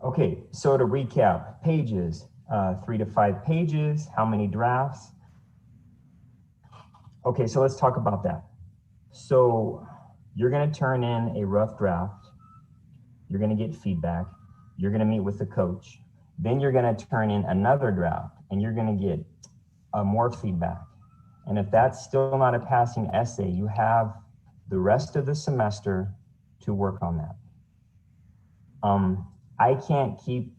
Okay, so to recap, pages, 3 to 5 pages, how many drafts? Okay, so let's talk about that. So you're gonna turn in a rough draft, you're gonna get feedback, you're gonna meet with the coach, then you're gonna turn in another draft and you're gonna get more feedback. And if that's still not a passing essay, you have the rest of the semester to work on that. I can't keep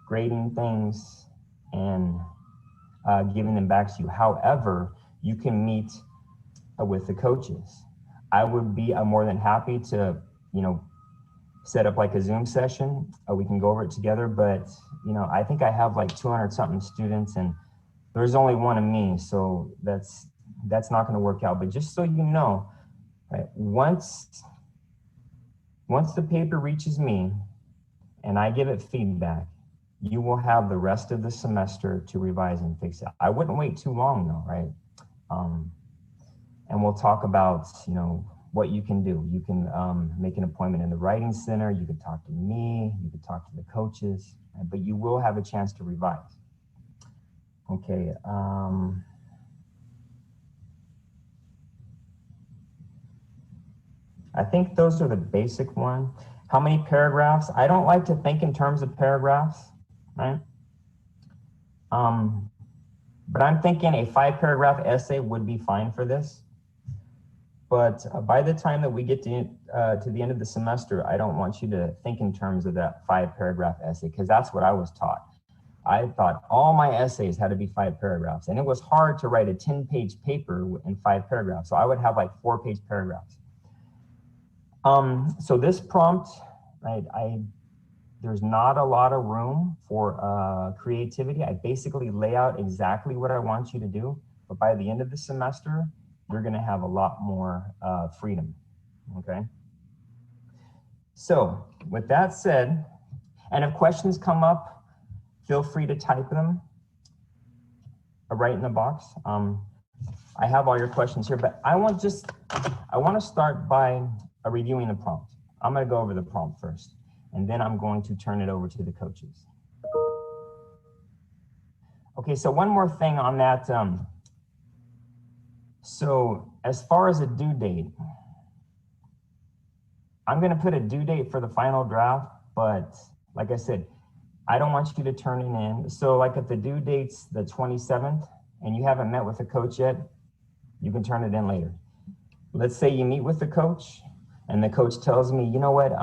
grading things and giving them back to you. However, you can meet with the coaches. I would be more than happy to, set up like a Zoom session. We can go over it together, but I think I have like 200 something students and there's only one of me. So that's not going to work out. But just so you know, right, once the paper reaches me and I give it feedback, you will have the rest of the semester to revise and fix it. I wouldn't wait too long though, right? And we'll talk about, what you can do. You can make an appointment in the writing center. You could talk to me, you could talk to the coaches, but you will have a chance to revise. Okay. I think those are the basic one. How many paragraphs? I don't like to think in terms of paragraphs, right? But I'm thinking a 5-paragraph essay would be fine for this. But by the time that we get to the end of the semester, I don't want you to think in terms of that 5-paragraph essay, because that's what I was taught. I thought all my essays had to be 5 paragraphs, and it was hard to write a 10-page paper in 5 paragraphs. So I would have like 4-page paragraphs. So this prompt, right, there's not a lot of room for creativity. I basically lay out exactly what I want you to do, but by the end of the semester, you're gonna have a lot more freedom, okay? So with that said, and if questions come up, feel free to type them right in the box. I have all your questions here, but I want to start by reviewing the prompt. I'm gonna go over the prompt first, and then I'm going to turn it over to the coaches. Okay, so one more thing on that. So as far as a due date, I'm gonna put a due date for the final draft, but like I said, I don't want you to turn it in. So like if the due date's the 27th and you haven't met with the coach yet, you can turn it in later. Let's say you meet with the coach and the coach tells me, you know what,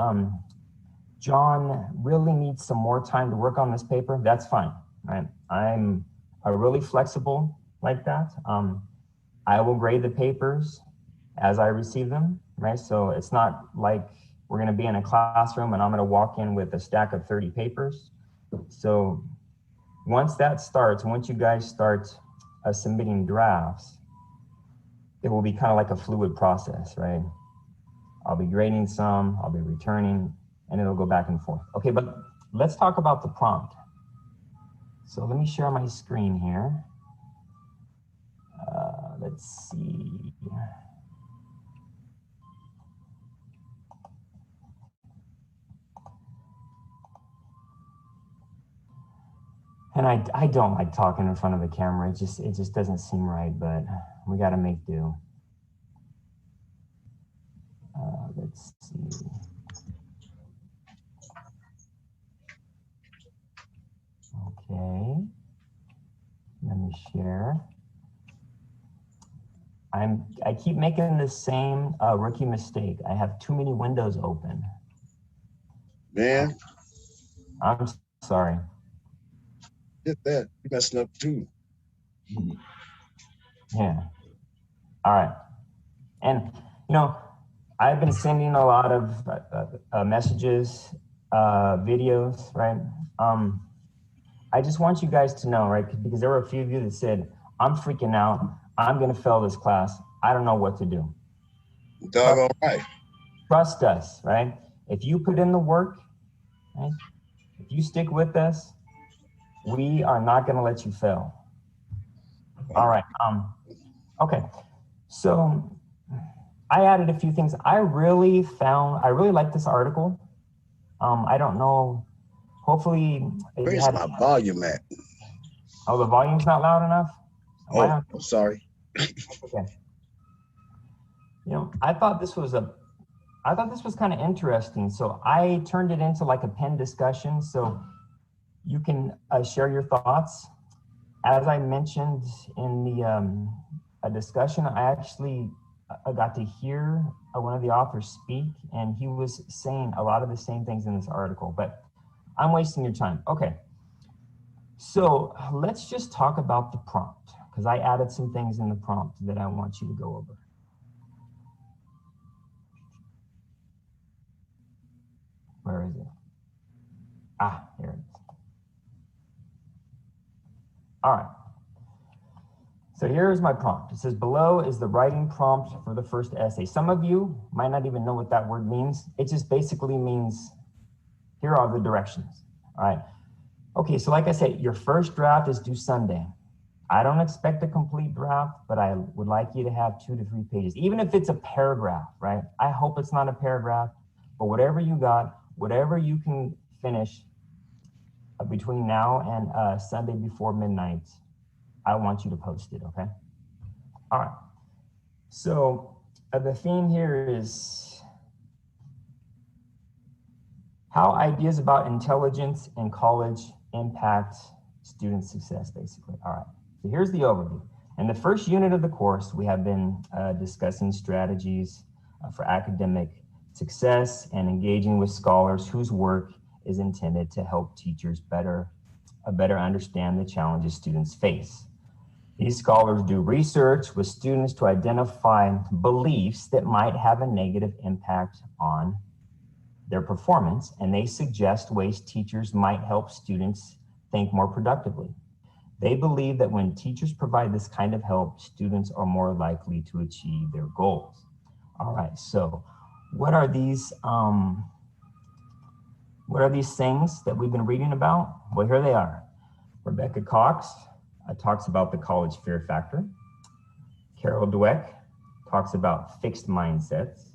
John really needs some more time to work on this paper. That's fine, right? I'm really flexible like that. I will grade the papers as I receive them, right? So it's not like we're gonna be in a classroom and I'm gonna walk in with a stack of 30 papers. So once that starts, once you guys start submitting drafts, it will be kind of like a fluid process, right? I'll be grading some, I'll be returning, and it'll go back and forth. Okay, but let's talk about the prompt. So let me share my screen here. Let's see. And I don't like talking in front of the camera. It just doesn't seem right, but we got to make do. Let's see. Okay. Let me share. I keep making the same rookie mistake. I have too many windows open. Man, I'm sorry. Get that. You messing up too. Yeah. All right. And, I've been sending a lot of messages, videos, right? I just want you guys to know, right? Because there were a few of you that said, I'm freaking out. I'm going to fail this class. I don't know what to do. Doggone right. Trust us, right? If you put in the work, right? If you stick with us, we are not going to let you fail. All right. Okay. So I added a few things. I really like this article. I don't know hopefully you Where's had, my volume at? oh, the volume's not loud enough? Why Oh, not? I'm sorry. Okay. You know, I thought this was kind of interesting. So I turned it into like a pen discussion. So you can share your thoughts. As I mentioned in the a discussion, I actually got to hear one of the authors speak, and he was saying a lot of the same things in this article, but I'm wasting your time. Okay. So let's just talk about the prompt, because I added some things in the prompt that I want you to go over. Where is it? Ah, here it is. All right. So here's my prompt. It says, below is the writing prompt for the first essay. Some of you might not even know what that word means. It just basically means, here are the directions. All right. Okay, so like I said, your first draft is due Sunday. I don't expect a complete draft, but I would like you to have 2 to 3 pages, even if it's a paragraph, right? I hope it's not a paragraph, but whatever you got, whatever you can finish between now and Sunday before midnight, I want you to post it, okay? All right. So the theme here is how ideas about intelligence in college impact student success, basically. All right. So here's the overview. In the first unit of the course, we have been discussing strategies for academic success and engaging with scholars whose work is intended to help teachers better understand the challenges students face. These scholars do research with students to identify beliefs that might have a negative impact on their performance, and they suggest ways teachers might help students think more productively. They believe that when teachers provide this kind of help, students are more likely to achieve their goals. All right, so what are these things that we've been reading about? Well, here they are. Rebecca Cox talks about the college fear factor. Carol Dweck talks about fixed mindsets.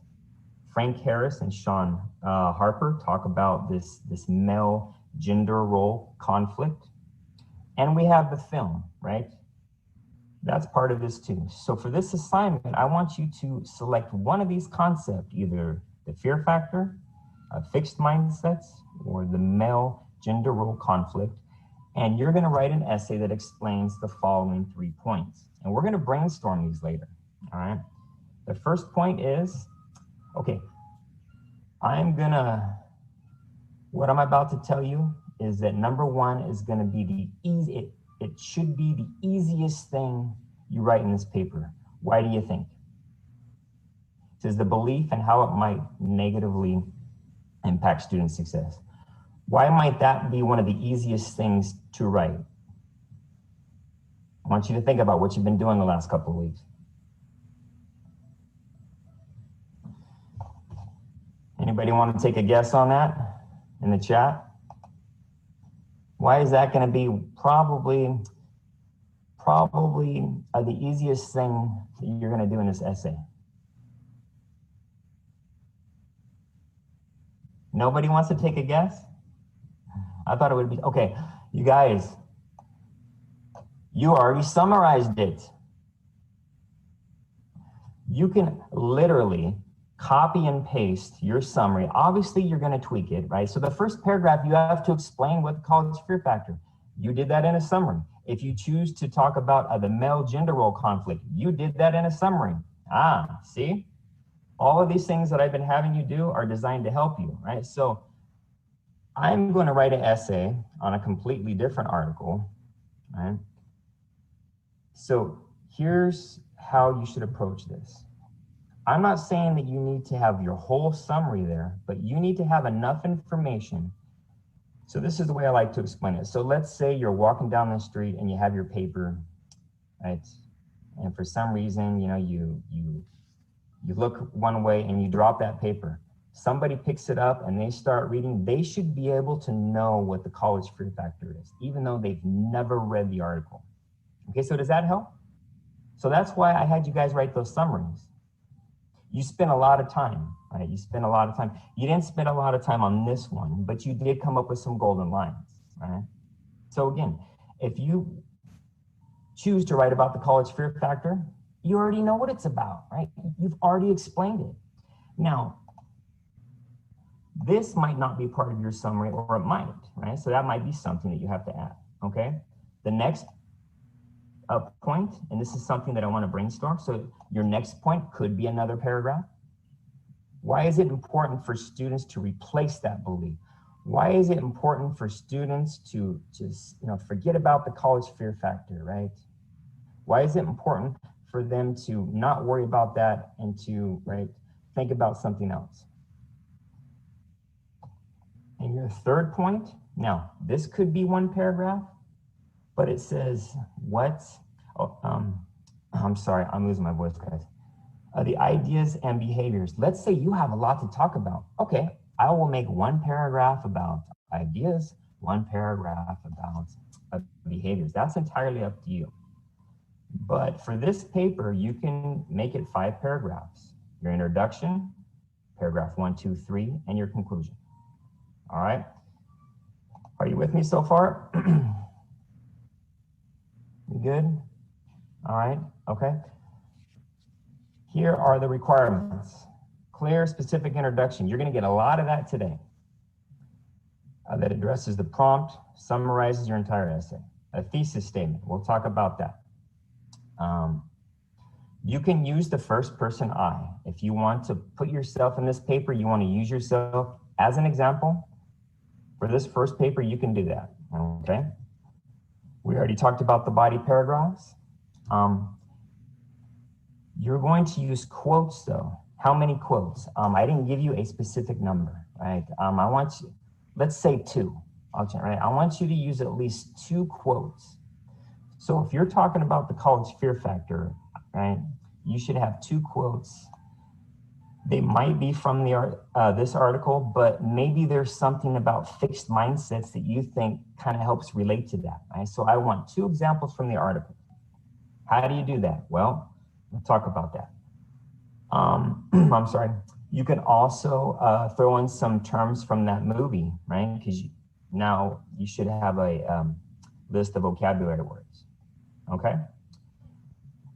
Frank Harris and Sean Harper talk about this male gender role conflict. And we have the film, right? That's part of this too. So for this assignment, I want you to select one of these concepts, either the fear factor, fixed mindsets, or the male gender role conflict. And you're going to write an essay that explains the following 3 points. And we're going to brainstorm these later. All right. The first point is, okay, what I'm about to tell you is that number 1 is going to be it should be the easiest thing you write in this paper. Why do you think? It says the belief and how it might negatively impact student success. Why might that be one of the easiest things to write? I want you to think about what you've been doing the last couple of weeks. Anybody want to take a guess on that in the chat? Why is that going to be probably the easiest thing that you're going to do in this essay? Nobody wants to take a guess? I thought it would be, okay, you guys, you already summarized it. You can literally copy and paste your summary. Obviously, you're going to tweak it, right? So the first paragraph, you have to explain what the college fear factor. You did that in a summary. If you choose to talk about the male gender role conflict, you did that in a summary. See? All of these things that I've been having you do are designed to help you, right? So I'm going to write an essay on a completely different article, right? So here's how you should approach this. I'm not saying that you need to have your whole summary there, but you need to have enough information. So this is the way I like to explain it. So let's say you're walking down the street and you have your paper, right? And for some reason, you know, you look one way and you drop that paper. Somebody picks it up and they start reading. They should be able to know what the college fear factor is, even though they've never read the article. Okay, so does that help? So that's why I had you guys write those summaries. you spent a lot of time, right? You spent a lot of time. You didn't spend a lot of time on this one, but you did come up with some golden lines, right? So again, if you choose to write about the college fear factor, you already know what it's about, right? You've already explained it. Now, this might not be part of your summary, or it might, right? So that might be something that you have to add, okay? The next point, and this is something that I want to brainstorm. So your next point could be another paragraph. Why is it important for students to replace that belief? Why is it important for students to just, forget about the college fear factor, right? Why is it important for them to not worry about that and to, right, think about something else? And your third point, now this could be one paragraph, but it says what? I'm sorry, I'm losing my voice, guys. The ideas and behaviors. Let's say you have a lot to talk about. Okay, I will make one paragraph about ideas, one paragraph about behaviors. That's entirely up to you. But for this paper, you can make it 5 paragraphs. Your introduction, paragraph 1, 2, 3, and your conclusion. All right. Are you with me so far? You good? All right. Okay. Here are the requirements. Clear, specific introduction. You're going to get a lot of that today. That addresses the prompt, summarizes your entire essay. A thesis statement. We'll talk about that. You can use the first person I. If you want to put yourself in this paper, you want to use yourself as an example. For this first paper, you can do that, okay? We already talked about the body paragraphs. You're going to use quotes though. How many quotes? I didn't give you a specific number, right? I want you, let's say 2, right? I want you to use at least 2 quotes. So if you're talking about the college fear factor, right, you should have 2 quotes. They might be from this article, but maybe there's something about fixed mindsets that you think kind of helps relate to that, right? So I want 2 examples from the article. How do you do that? Well, we'll talk about that. I'm sorry. You can also throw in some terms from that movie, right? Because now you should have a list of vocabulary words, okay?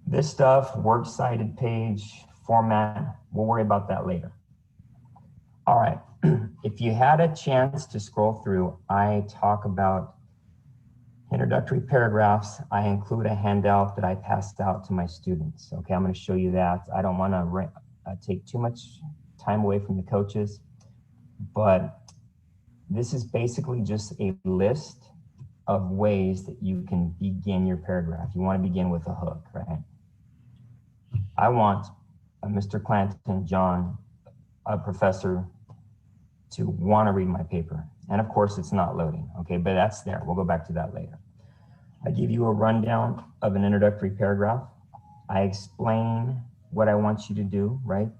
This stuff, works cited page, format, we'll worry about that later. All right, if you had a chance to scroll through, I talk about introductory paragraphs. I include a handout that I passed out to my students. Okay, I'm gonna show you that. I don't wanna take too much time away from the coaches, but this is basically just a list of ways that you can begin your paragraph. You wanna begin with a hook, right? I want Mr. Clanton, John, a professor, to want to read my paper. And of course, it's not loading, okay, but that's there. We'll go back to that later. I give you a rundown of an introductory paragraph. I explain what I want you to do, right,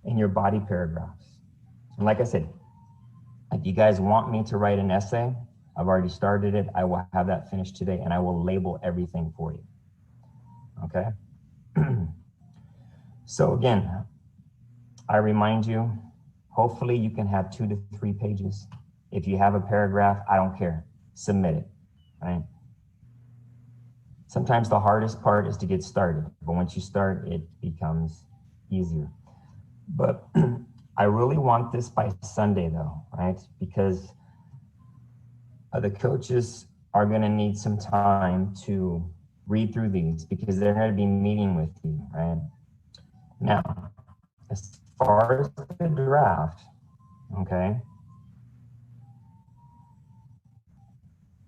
in your body paragraphs. And like I said, if you guys want me to write an essay, I've already started it. I will have that finished today, and I will label everything for you, okay? So again, I remind you, hopefully you can have 2 to 3 pages. If you have a paragraph, I don't care, submit it, right? Sometimes the hardest part is to get started, but once you start, it becomes easier. But I really want this by Sunday though, right? Because the coaches are gonna need some time to read through these because they're gonna be meeting with you, right? Now, as far as the draft, okay,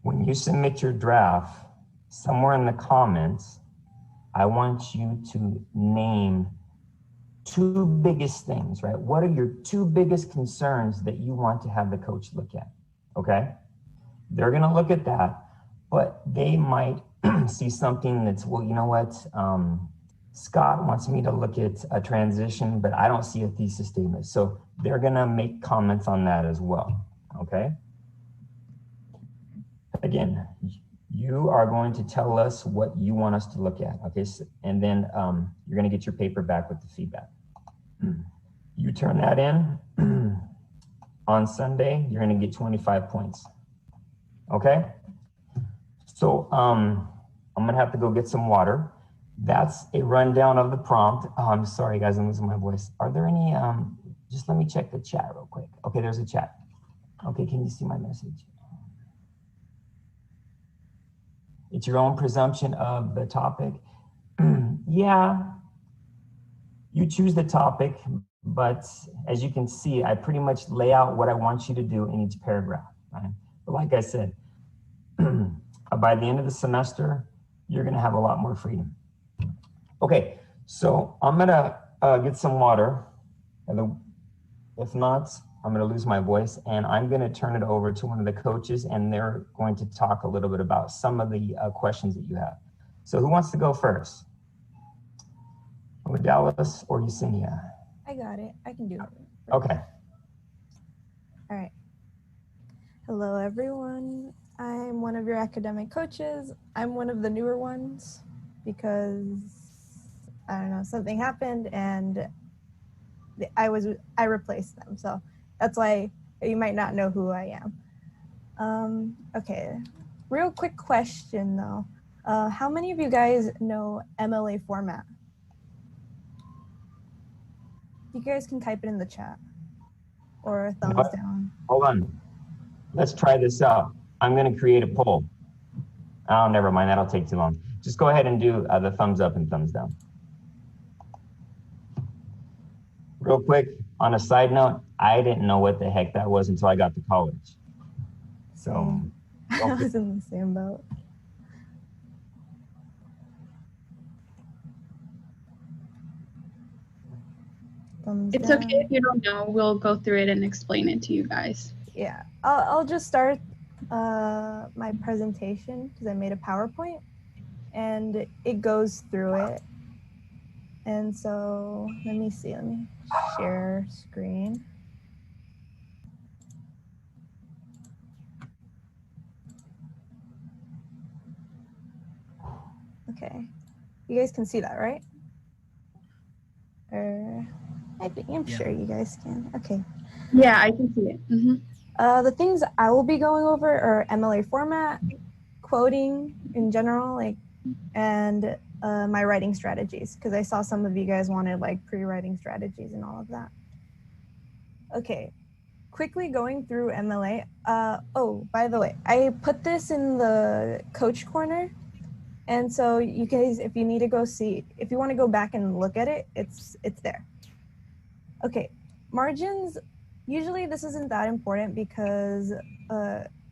when you submit your draft, somewhere in the comments, I want you to name 2 biggest things, right? What are your 2 biggest concerns that you want to have the coach look at, okay? They're gonna look at that, but they might see something that's, well, you know what? Scott wants me to look at a transition, but I don't see a thesis statement. So they're gonna make comments on that as well, okay? Again, you are going to tell us what you want us to look at, okay? So, and then you're gonna get your paper back with the feedback, You turn that in on Sunday, you're gonna get 25 points. Okay? So I'm gonna have to go get some water. That's a rundown of the prompt. Oh, I'm sorry guys, I'm losing my voice. Are there any, just let me check the chat real quick. Okay, there's a chat. Okay, can you see my message? It's your own presumption of the topic. Yeah, you choose the topic, but as you can see, I pretty much lay out what I want you to do in each paragraph. Right? But like I said, by the end of the semester, you're gonna have a lot more freedom. Okay, so I'm gonna get some water, and if not, I'm gonna lose my voice, and I'm gonna turn it over to one of the coaches, and they're going to talk a little bit about some of the questions that you have. So who wants to go first? Dallas or Yesenia? I got it. I can do it. Okay. All right. Hello, everyone. I'm one of your academic coaches. I'm one of the newer ones because, I don't know, something happened and I replaced them. So that's why you might not know who I am. Okay, real quick question though. How many of you guys know MLA format? You guys can type it in the chat or a thumbs down. Hold on. Let's try this out. I'm going to create a poll. Oh, never mind. That'll take too long. Just go ahead and do the thumbs up and thumbs down. Real quick, on a side note, I didn't know what the heck that was until I got to college. So I was in the same boat. It's okay if you don't know. We'll go through it and explain it to you guys. Yeah, I'll just start my presentation because I made a PowerPoint and it goes through it. And so let me share screen. Okay, you guys can see that, right? I'm sure you guys can. Okay. Yeah, I can see it. Mm-hmm. The things I will be going over are MLA format, quoting in general, and my writing strategies, because I saw some of you guys wanted pre-writing strategies and all of that. Okay, quickly going through MLA. Oh, by the way, I put this in the coach corner. And so you guys, if you need to go see, if you want to go back and look at it, it's there. Okay, margins, usually this isn't that important because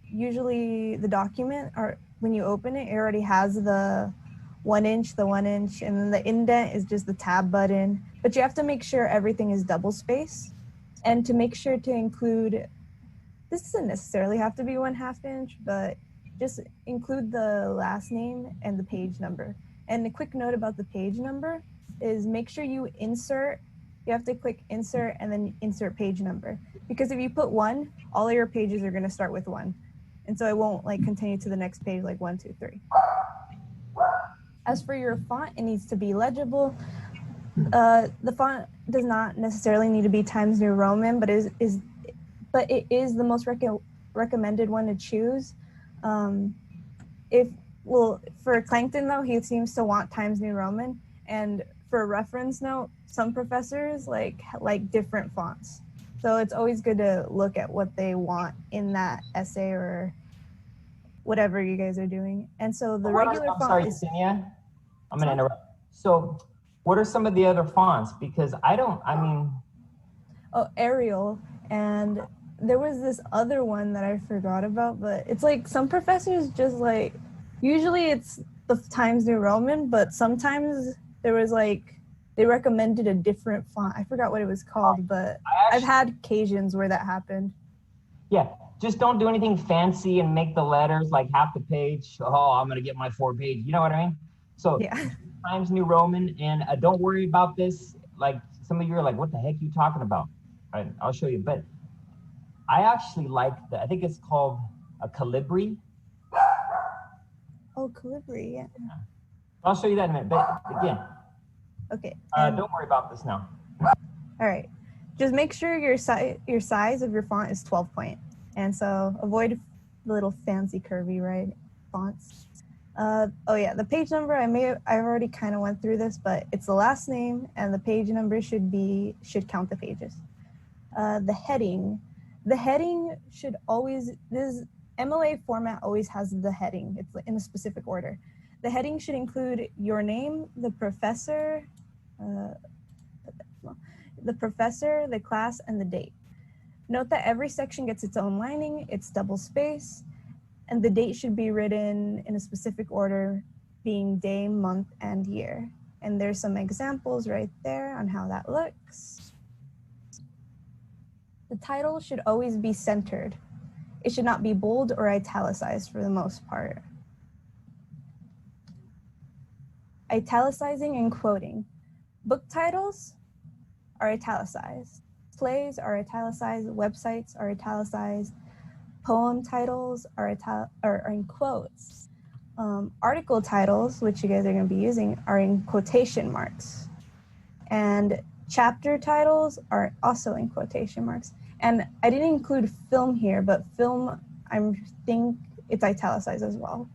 usually the document, or when you open it, it already has the 1 inch, and then the indent is just the tab button. But you have to make sure everything is double spaced, and to make sure to include, this doesn't necessarily have to be 1/2 inch, but just include the last name and the page number. And a quick note about the page number is make sure you have to click insert and then insert page number. Because if you put 1, all of your pages are gonna start with 1. And so it won't continue to the next page 1, 2, 3. As for your font, it needs to be legible. The font does not necessarily need to be Times New Roman, but it is the most recommended one to choose. For Clangton though, he seems to want Times New Roman, and for a reference note, some professors like different fonts. So it's always good to look at what they want in that essay or whatever you guys are doing. And so the regular font sorry, Yesenia, I'm gonna interrupt. So what are some of the other fonts? Because Oh, Arial, and there was this other one that I forgot about, but it's some professors just usually it's the Times New Roman, but sometimes there was they recommended a different font. I forgot what it was called, but I've had occasions where that happened. Yeah, just don't do anything fancy and make the letters half the page. Oh, I'm gonna get my 4-page. You know what I mean? So yeah. Times New Roman, and don't worry about this. Some of you are what the heck are you talking about? All right, I'll show you. But I actually like I think it's called a Calibri. Oh, Calibri, yeah. I'll show you that in a minute. But again, okay. Don't worry about this now. All right. Just make sure your size of your font is 12 point. And so avoid the little fancy curvy, right, fonts. Oh yeah, the page number, I've already kind of went through this, but it's the last name and the page number should count the pages. The heading should always, this MLA format always has the heading. It's in a specific order. The heading should include your name, the professor, the class, and the date. Note that every section gets its own lining, it's double space, and the date should be written in a specific order, being day, month, and year. And there's some examples right there on how that looks. The title should always be centered. It should not be bold or italicized for the most part. Italicizing and quoting. Book titles are italicized. Plays are italicized. Websites are italicized. Poem titles are in quotes. Article titles, which you guys are going to be using, are in quotation marks. And chapter titles are also in quotation marks. And I didn't include film here, but film, I think it's italicized as well.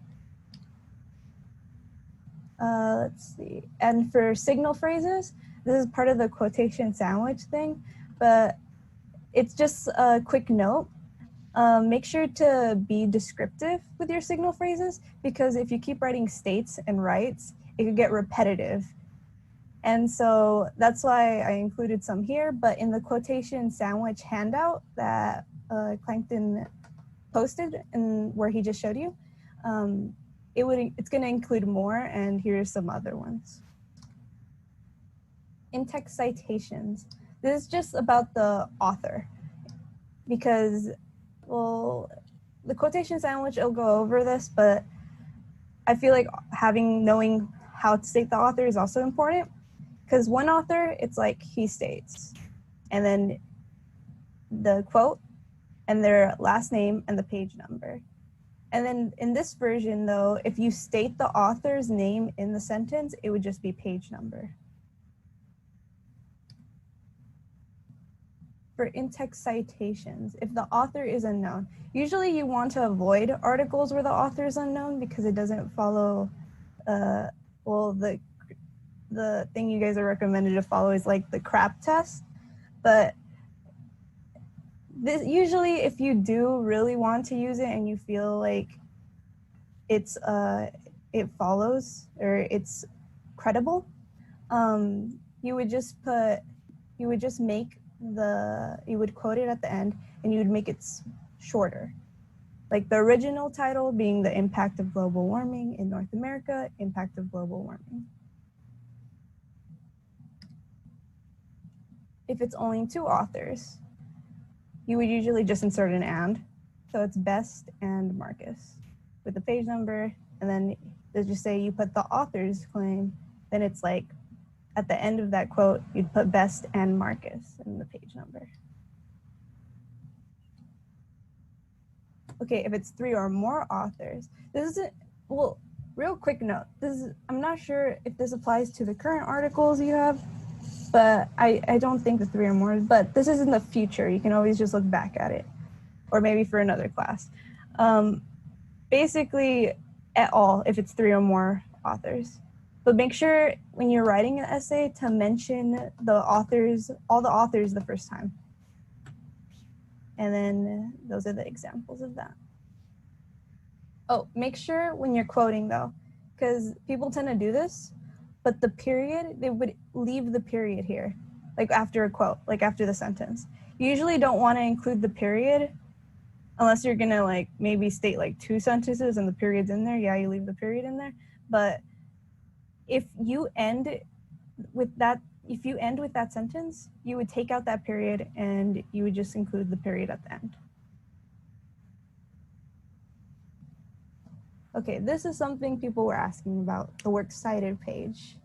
Let's see. And for signal phrases, this is part of the quotation sandwich thing, but it's just a quick note. Make sure to be descriptive with your signal phrases, because if you keep writing states and rights, it could get repetitive. And so that's why I included some here, but in the quotation sandwich handout that Clangton posted and where he just showed you, it's gonna include more, and here's some other ones. In-text citations. This is just about the author, because, well, the quotation sandwich, it'll go over this, but I feel like knowing how to state the author is also important, because one author, it's like he states, and then the quote, and their last name and the page number. And then in this version though, if you state the author's name in the sentence, it would just be page number. For in-text citations, if the author is unknown, usually you want to avoid articles where the author is unknown because it doesn't follow, well, the thing you guys are recommended to follow is like the CRAP test. But this, usually if you do really want to use it and you feel like it follows or it's credible, you would quote it at the end and you would make it shorter. Like the original title being the impact of global warming in North America, impact of global warming. If it's only two authors, you would usually just insert an and. So it's Best and Marcus with the page number. And then let's just say you put the author's claim, then it's like at the end of that quote, you'd put Best and Marcus in the page number. Okay, if it's three or more authors, this isn't, well, real quick note, I'm not sure if this applies to the current articles you have, but I don't think the three or more, but this is in the future. You can always just look back at it, or maybe for another class. Basically, at all, if it's three or more authors. But make sure when you're writing an essay to mention the authors, all the authors the first time. And then those are the examples of that. Oh, make sure when you're quoting though, because people tend to do this, but the period, they would leave the period here, like after a quote, like after the sentence. You usually don't want to include the period unless you're gonna like maybe state like two sentences and the period's in there. Yeah, you leave the period in there. But if you end with that sentence, you would take out that period and you would just include the period at the end. Okay, this is something people were asking about, the works cited page.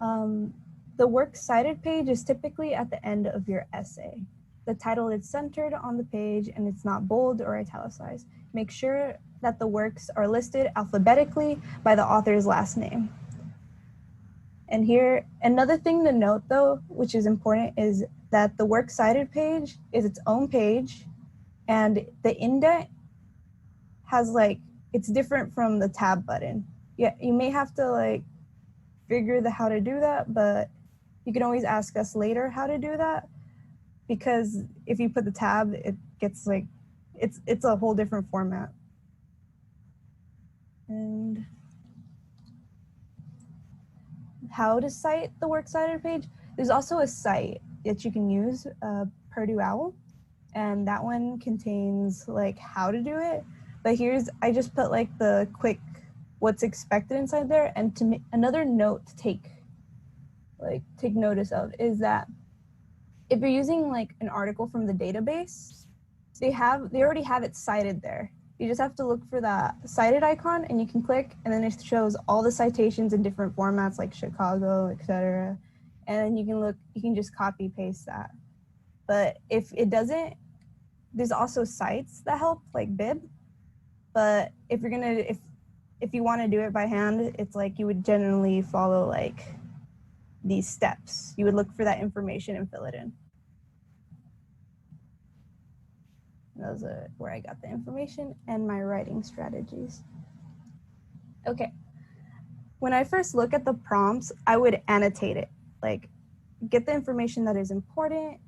The works cited page is typically at the end of your essay. The title is centered on the page and it's not bold or italicized. Make sure that the works are listed alphabetically by the author's last name. And here, another thing to note though, which is important, is that the works cited page is its own page, and the indent has like, it's different from the tab button. Yeah, you may have to like figure the how to do that, but you can always ask us later how to do that, because if you put the tab, it gets like, it's a whole different format. And how to cite the works cited page. There's also a site that you can use, Purdue OWL, and that one contains like how to do it. But I just put like the quick what's expected inside there. And another note to take notice of is that if you're using like an article from the database, they already have it cited there. You just have to look for that cited icon, and you can click, and then it shows all the citations in different formats like Chicago, etc. And then you can just copy paste that. But if it doesn't, there's also sites that help, like Bib. But if you want to do it by hand, it's like you would generally follow like these steps. You would look for that information and fill it in. Those are where I got the information and my writing strategies. Okay. When I first look at the prompts, I would annotate it, like get the information that is important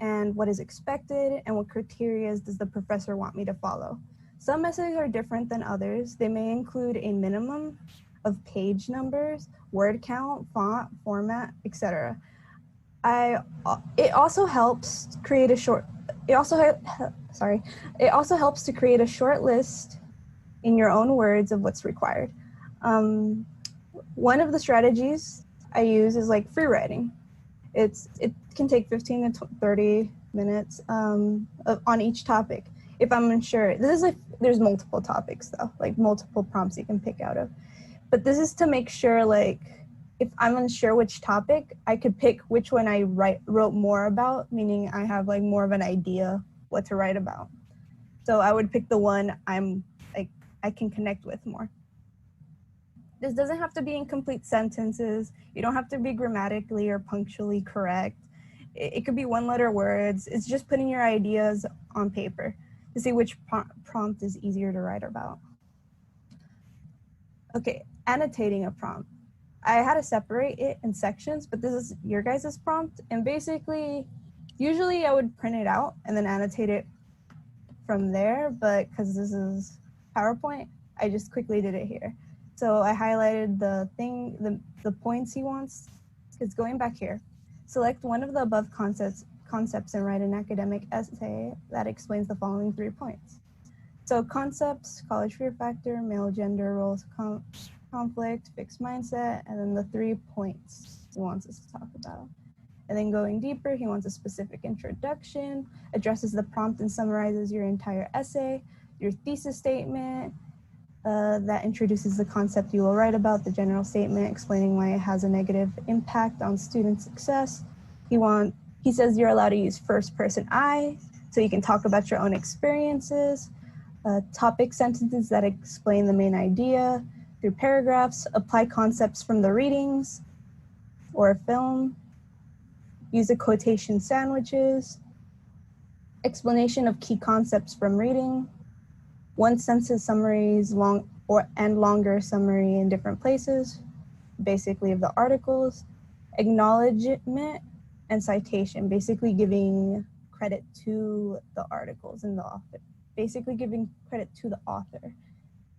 and what is expected and what criteria does the professor want me to follow. Some essays are different than others. They may include a minimum of page numbers, word count, font, format, etc. It also helps to create a short list in your own words of what's required. One of the strategies I use is like free writing. It can take 15 to 30 minutes on each topic. If I'm unsure, there's multiple topics though, like multiple prompts you can pick out of. But this is to make sure, like, if I'm unsure which topic, I could pick which one I wrote more about, meaning I have like more of an idea what to write about. So I would pick the one I can connect with more. This doesn't have to be in complete sentences. You don't have to be grammatically or punctually correct. It could be one-letter words. It's just putting your ideas on paper to see which prompt is easier to write about. Okay, annotating a prompt. I had to separate it in sections, but this is your guys' prompt. And basically, usually I would print it out and then annotate it from there, but because this is PowerPoint, I just quickly did it here. So I highlighted the points he wants. It's going back here. Select one of the above concepts and write an academic essay that explains the following 3 points. So concepts, college fear factor, male gender roles, conflict, fixed mindset, and then the 3 points he wants us to talk about. And then going deeper, he wants a specific introduction, addresses the prompt and summarizes your entire essay, your thesis statement, that introduces the concept you will write about, the general statement explaining why it has a negative impact on student success. He says you're allowed to use first person I, so you can talk about your own experiences, topic sentences that explain the main idea, through paragraphs, apply concepts from the readings or a film, use the quotation sandwiches, explanation of key concepts from reading, one sentence summaries and longer summary in different places, basically of the articles, acknowledgement and citation, basically giving credit to the articles and the author, basically giving credit to the author.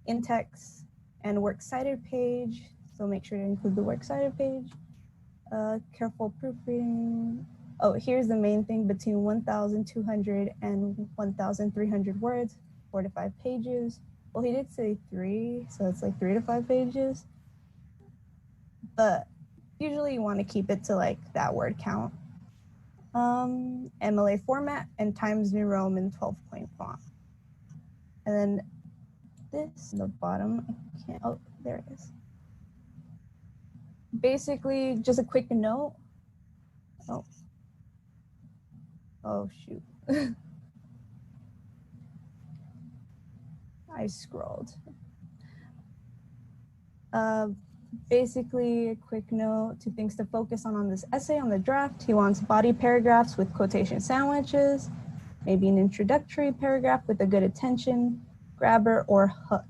In-text and works cited page, so make sure to include the works cited page. Careful proofreading. Oh, here's the main thing, between 1,200 and 1,300 words, 4 to 5 pages. Well, he did say 3, so it's like 3 to 5 pages. But usually you want to keep it to like that word count. MLA format and Times New Roman 12-point font. And then this, the bottom, I can't, oh, there it is. Basically, just a quick note. Oh shoot. I scrolled. basically a quick note, 2 things to focus on this essay on the draft. He wants body paragraphs with quotation sandwiches, maybe an introductory paragraph with a good attention grabber or hook.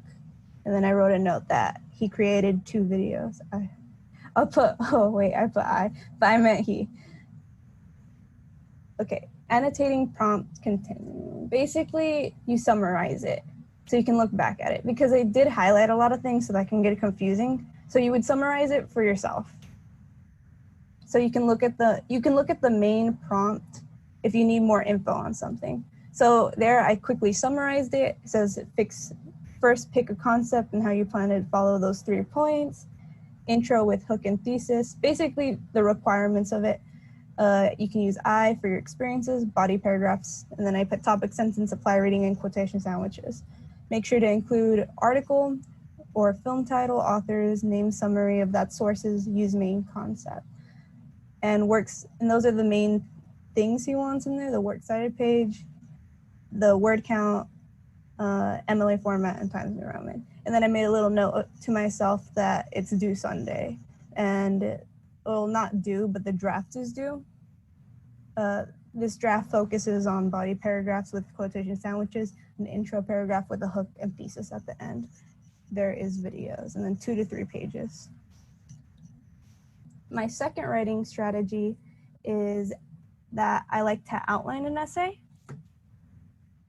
And then I wrote a note that he created 2 videos. I put but I meant he. Okay, annotating prompt continue. Basically, you summarize it so you can look back at it, because I did highlight a lot of things so that can get confusing. So you would summarize it for yourself. So you can look at the main prompt if you need more info on something. So there I quickly summarized it. It says first pick a concept and how you plan to follow those 3 points. Intro with hook and thesis, basically the requirements of it. You can use I for your experiences, body paragraphs, and then I put topic, sentence, apply reading, and quotation sandwiches. Make sure to include article or film title, authors, name, summary of that sources, use main concept. And those are the main things he wants in there: the works cited page, the word count, MLA format, and Times New Roman. And then I made a little note to myself that it's due Sunday. And, well, not due, but the draft is due. This draft focuses on body paragraphs with quotation sandwiches, an intro paragraph with a hook and thesis at the end. There is videos, and then 2 to 3 pages. My second writing strategy is that I like to outline an essay.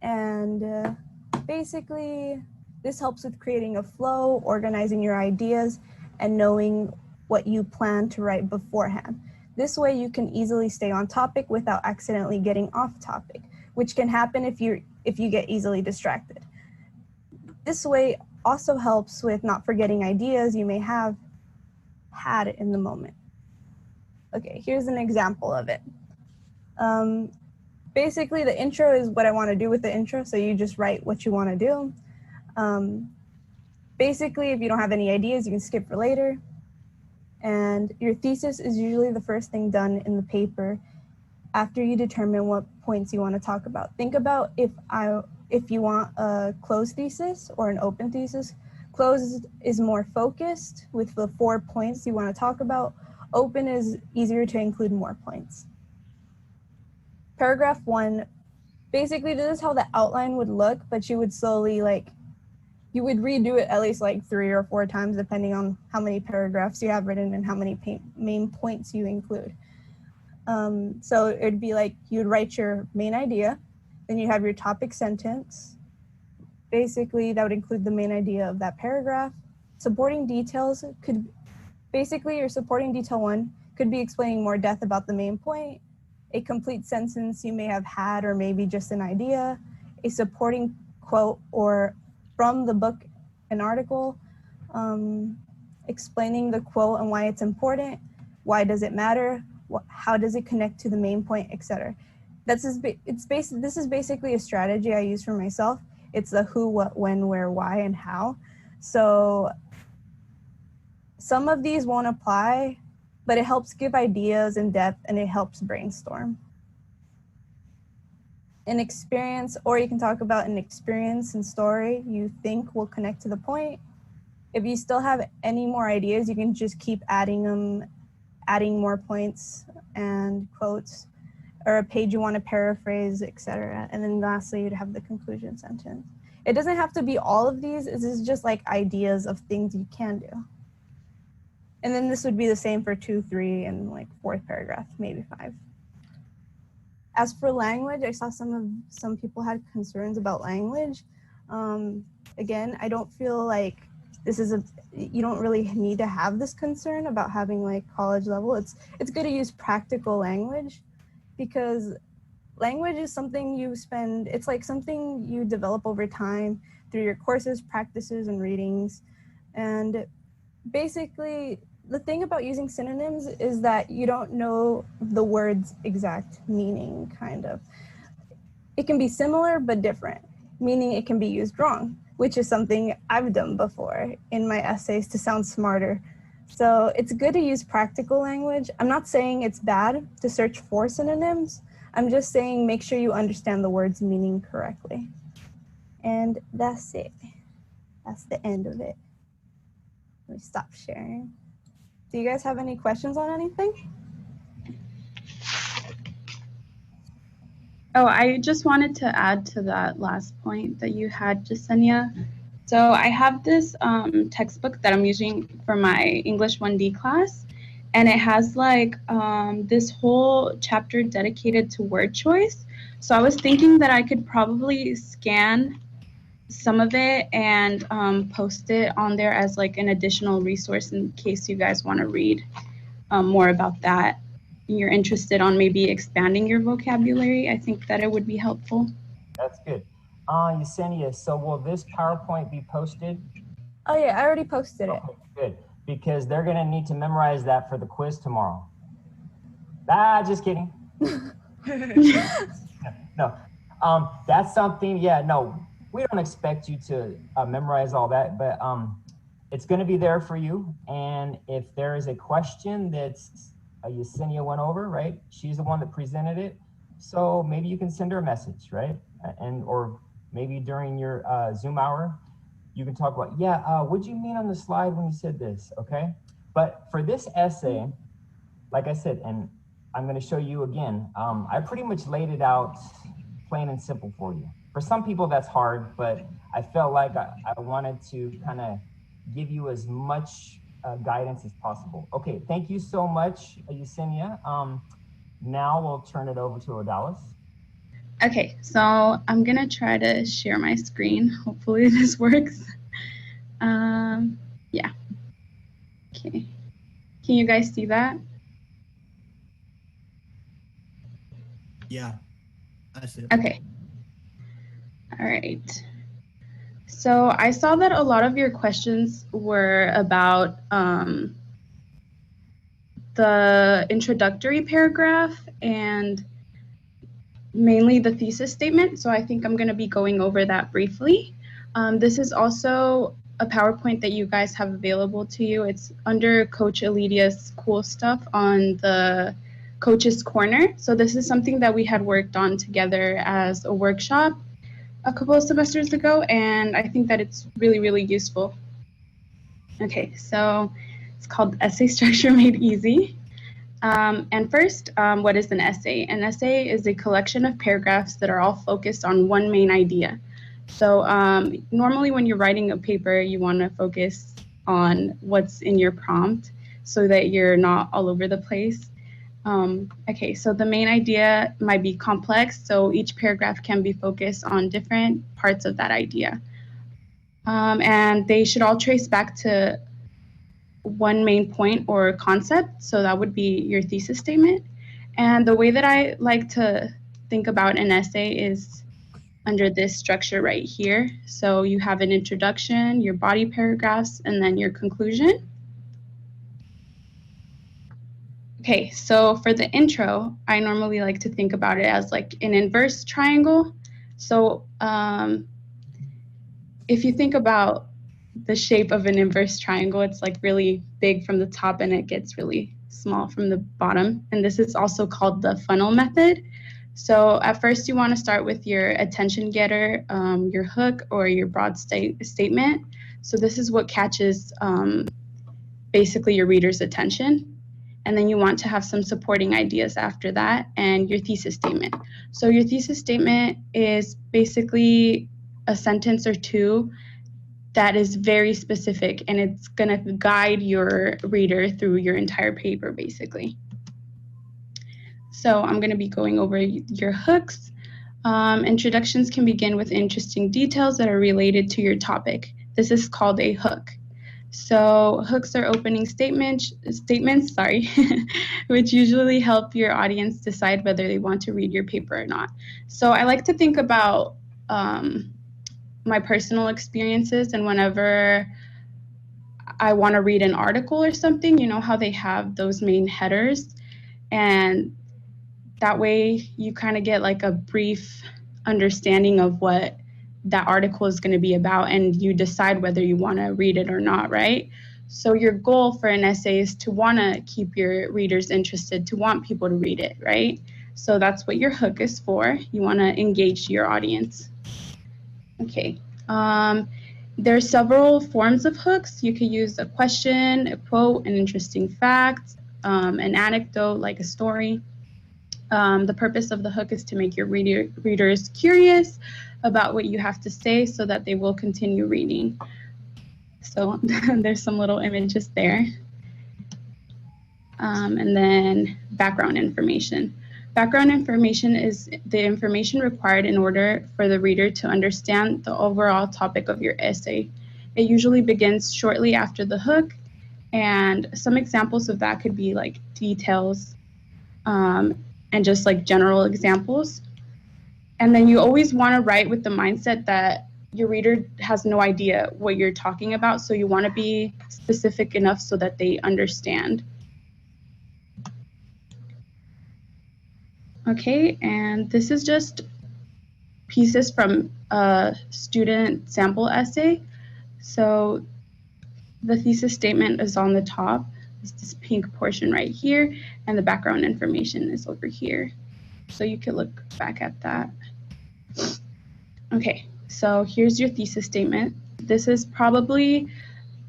And basically, this helps with creating a flow, organizing your ideas, and knowing what you plan to write beforehand. This way you can easily stay on topic without accidentally getting off topic, which can happen if you get easily distracted. This way also helps with not forgetting ideas you may have had in the moment. Okay, here's an example of it. Basically, the intro is what I want to do with the intro, so you just write what you want to do. Basically, if you don't have any ideas, you can skip for later. And your thesis is usually the first thing done in the paper after you determine what points you want to talk about. Think about if you want a closed thesis or an open thesis. Closed is more focused with the 4 points you want to talk about. Open is easier to include more points. Paragraph 1, basically this is how the outline would look, but you would slowly you would redo it at least 3 or 4 times depending on how many paragraphs you have written and how many main points you include. So it'd be you'd write your main idea, then you have your topic sentence. Basically that would include the main idea of that paragraph. Supporting details your supporting detail 1 could be explaining more depth about the main point. A complete sentence you may have had or maybe just an idea. A supporting quote or from the book, an article, explaining the quote and why it's important, why does it matter, how does it connect to the main point, etc. This is basically a strategy I use for myself. It's the who, what, when, where, why, and how. So some of these won't apply, but it helps give ideas in depth and it helps brainstorm. An experience, or you can talk about an experience and story you think will connect to the point. If you still have any more ideas, you can just keep adding more points and quotes, or a page you want to paraphrase, etc. And then lastly, you'd have the conclusion sentence. It doesn't have to be all of these. This is just ideas of things you can do. And then this would be the same for 2, 3, and 4th paragraph, maybe 5. As for language, I saw some people had concerns about language. Again, I don't feel like you don't really need to have this concern about having college level. It's good to use practical language, because language is something it's something you develop over time through your courses, practices, and readings. And basically, the thing about using synonyms is that you don't know the word's exact meaning, kind of. It can be similar but different, meaning it can be used wrong, which is something I've done before in my essays to sound smarter. So it's good to use practical language. I'm not saying it's bad to search for synonyms. I'm just saying make sure you understand the word's meaning correctly. And that's it. That's the end of it. Let me stop sharing. Do you guys have any questions on anything? Oh, I just wanted to add to that last point that you had, Jasenia. So I have this textbook that I'm using for my English 1D class, and it has like this whole chapter dedicated to word choice. So I was thinking that I could probably scan some of it and post it on there as like an additional resource in case you guys want to read more about that. You're interested on maybe expanding your vocabulary. I think that it would be helpful. That's good. Yesenia, so will this PowerPoint be posted? Oh yeah, I already posted it. Okay, good. Because they're gonna need to memorize that for the quiz tomorrow. Just kidding. No, that's something, yeah, no, we don't expect you to memorize all that, but it's gonna be there for you. And if there is a question that's Yesenia went over, right? She's the one that presented it. So maybe you can send her a message, right? Or maybe during your Zoom hour, you can talk about, what'd you mean on the slide when you said this, okay? But for this essay, like I said, and I'm gonna show you again, I pretty much laid it out plain and simple for you. For some people that's hard, but I felt like I wanted to kind of give you as much guidance as possible. Okay, thank you so much, Yesenia. Now we'll turn it over to Odalis. Okay, so I'm gonna try to share my screen. Hopefully this works. Yeah. Okay. Can you guys see that? Yeah, I see it. Okay. All right. So I saw that a lot of your questions were about the introductory paragraph and mainly the thesis statement. So I think I'm going to be going over that briefly. This is also a PowerPoint that you guys have available to you. It's under Coach Elidia's cool stuff on the Coach's Corner. So this is something that we had worked on together as a workshop a couple of semesters ago, and I think that it's really, really useful. Okay, so it's called Essay Structure Made Easy. And first, what is an essay? An essay is a collection of paragraphs that are all focused on one main idea. So normally when you're writing a paper, you want to focus on what's in your prompt so that you're not all over the place. Okay, so the main idea might be complex, so each paragraph can be focused on different parts of that idea. And they should all trace back to one main point or concept, so that would be your thesis statement. And the way that I like to think about an essay is under this structure right here. So you have an introduction, your body paragraphs, and then your conclusion. Okay, so for the intro, I normally like to think about it as like an inverse triangle. So if you think about the shape of an inverse triangle, it's like really big from the top and it gets really small from the bottom. And this is also called the funnel method. So at first you want to start with your attention getter, your hook or your broad statement. So this is what catches basically your reader's attention. And then you want to have some supporting ideas after that and your thesis statement. So your thesis statement is basically a sentence or two that is very specific and it's gonna guide your reader through your entire paper basically. So I'm gonna be going over your hooks. Introductions can begin with interesting details that are related to your topic. This is called a hook. So hooks are opening statements, which usually help your audience decide whether they want to read your paper or not. So I like to think about my personal experiences, and whenever I want to read an article or something, you know how they have those main headers, and that way you kind of get like a brief understanding of what that article is going to be about, and you decide whether you want to read it or not, right? So your goal for an essay is to want to keep your readers interested, to want people to read it, right? So that's what your hook is for. You want to engage your audience. Okay. There are several forms of hooks. You could use a question, a quote, an interesting fact, an anecdote like a story. The purpose of the hook is to make your readers curious about what you have to say so that they will continue reading. So there's some little images there. And then background information. Background information is the information required in order for the reader to understand the overall topic of your essay. It usually begins shortly after the hook, and some examples of that could be like details and just like general examples. And then you always want to write with the mindset that your reader has no idea what you're talking about, so you want to be specific enough so that they understand. Okay, and this is just pieces from a student sample essay. So the thesis statement is on the top. It's this pink portion right here, and the background information is over here. So you can look back at that. Okay, so here's your thesis statement. This is probably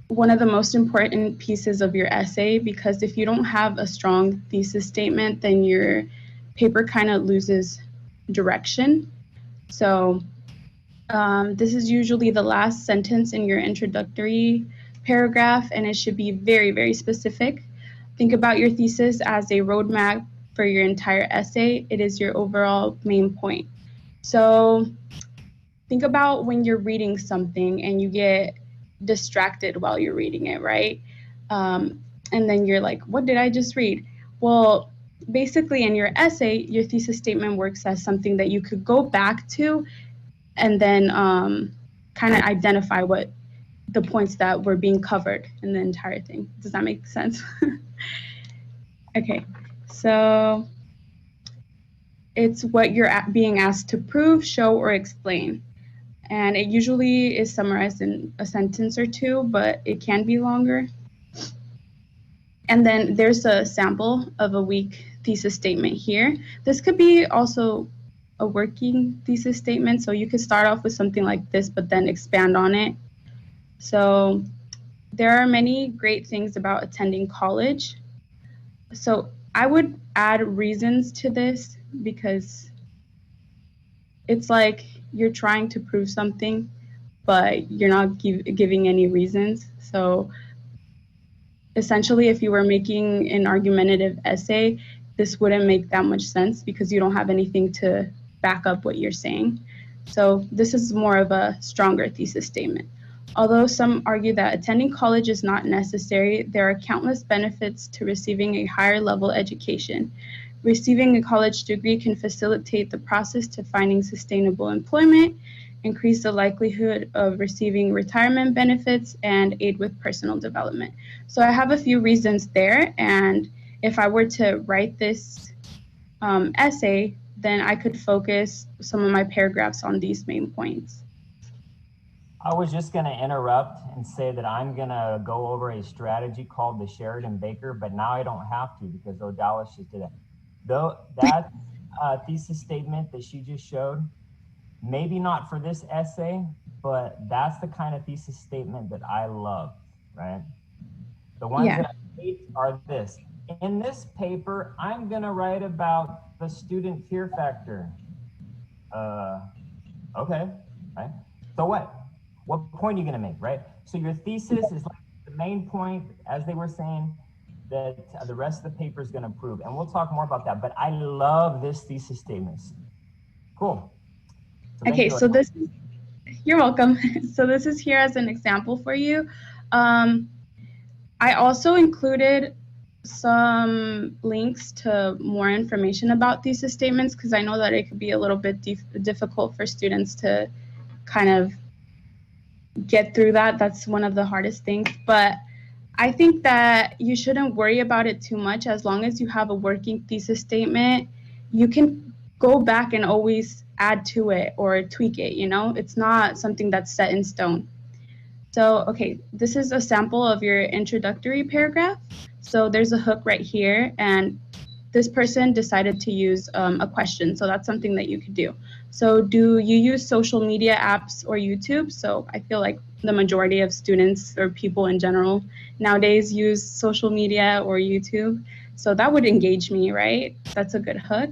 one of the most important pieces of your essay, because if you don't have a strong thesis statement, then your paper kind of loses direction. So this is usually the last sentence in your introductory paragraph, and it should be very, very specific. Think about your thesis as a roadmap for your entire essay. It is your overall main point. So think about when you're reading something and you get distracted while you're reading it, right? And then you're like, what did I just read? Well, basically in your essay, your thesis statement works as something that you could go back to and then kind of identify what the points that were being covered in the entire thing. Does that make sense? Okay, so it's what you're being asked to prove, show, or explain. And it usually is summarized in a sentence or two, but it can be longer. And then there's a sample of a weak thesis statement here. This could be also a working thesis statement. So you could start off with something like this, but then expand on it. So there are many great things about attending college. So I would add reasons to this, because it's like you're trying to prove something, but you're not giving any reasons. So essentially, if you were making an argumentative essay, this wouldn't make that much sense because you don't have anything to back up what you're saying. So this is more of a stronger thesis statement. Although some argue that attending college is not necessary, there are countless benefits to receiving a higher level education. Receiving a college degree can facilitate the process to finding sustainable employment, increase the likelihood of receiving retirement benefits, and aid with personal development. So I have a few reasons there, and if I were to write this essay, then I could focus some of my paragraphs on these main points. I was just going to interrupt and say that I'm going to go over a strategy called the Sheridan Baker, but now I don't have to because Odalis just did it. Though that thesis statement that she just showed, maybe not for this essay, but that's the kind of thesis statement that I love, right? The ones that I hate are this. In this paper, I'm going to write about the student fear factor. Okay, right? So what? What point are you going to make, right? So your thesis is like the main point, as they were saying, that the rest of the paper is going to prove. And we'll talk more about that. But I love this thesis statements. Cool. So okay, so this is, you're welcome. So this is here as an example for you. I also included some links to more information about thesis statements because I know that it could be a little bit difficult for students to kind of get through that. That's one of the hardest things. But I think that you shouldn't worry about it too much. As long as you have a working thesis statement, you can go back and always add to it or tweak it, you know? It's not something that's set in stone. So, okay, this is a sample of your introductory paragraph. So there's a hook right here, and this person decided to use a question. So that's something that you could do. So do you use social media apps or YouTube? So I feel like the majority of students or people in general nowadays use social media or YouTube. So that would engage me, right? That's a good hook.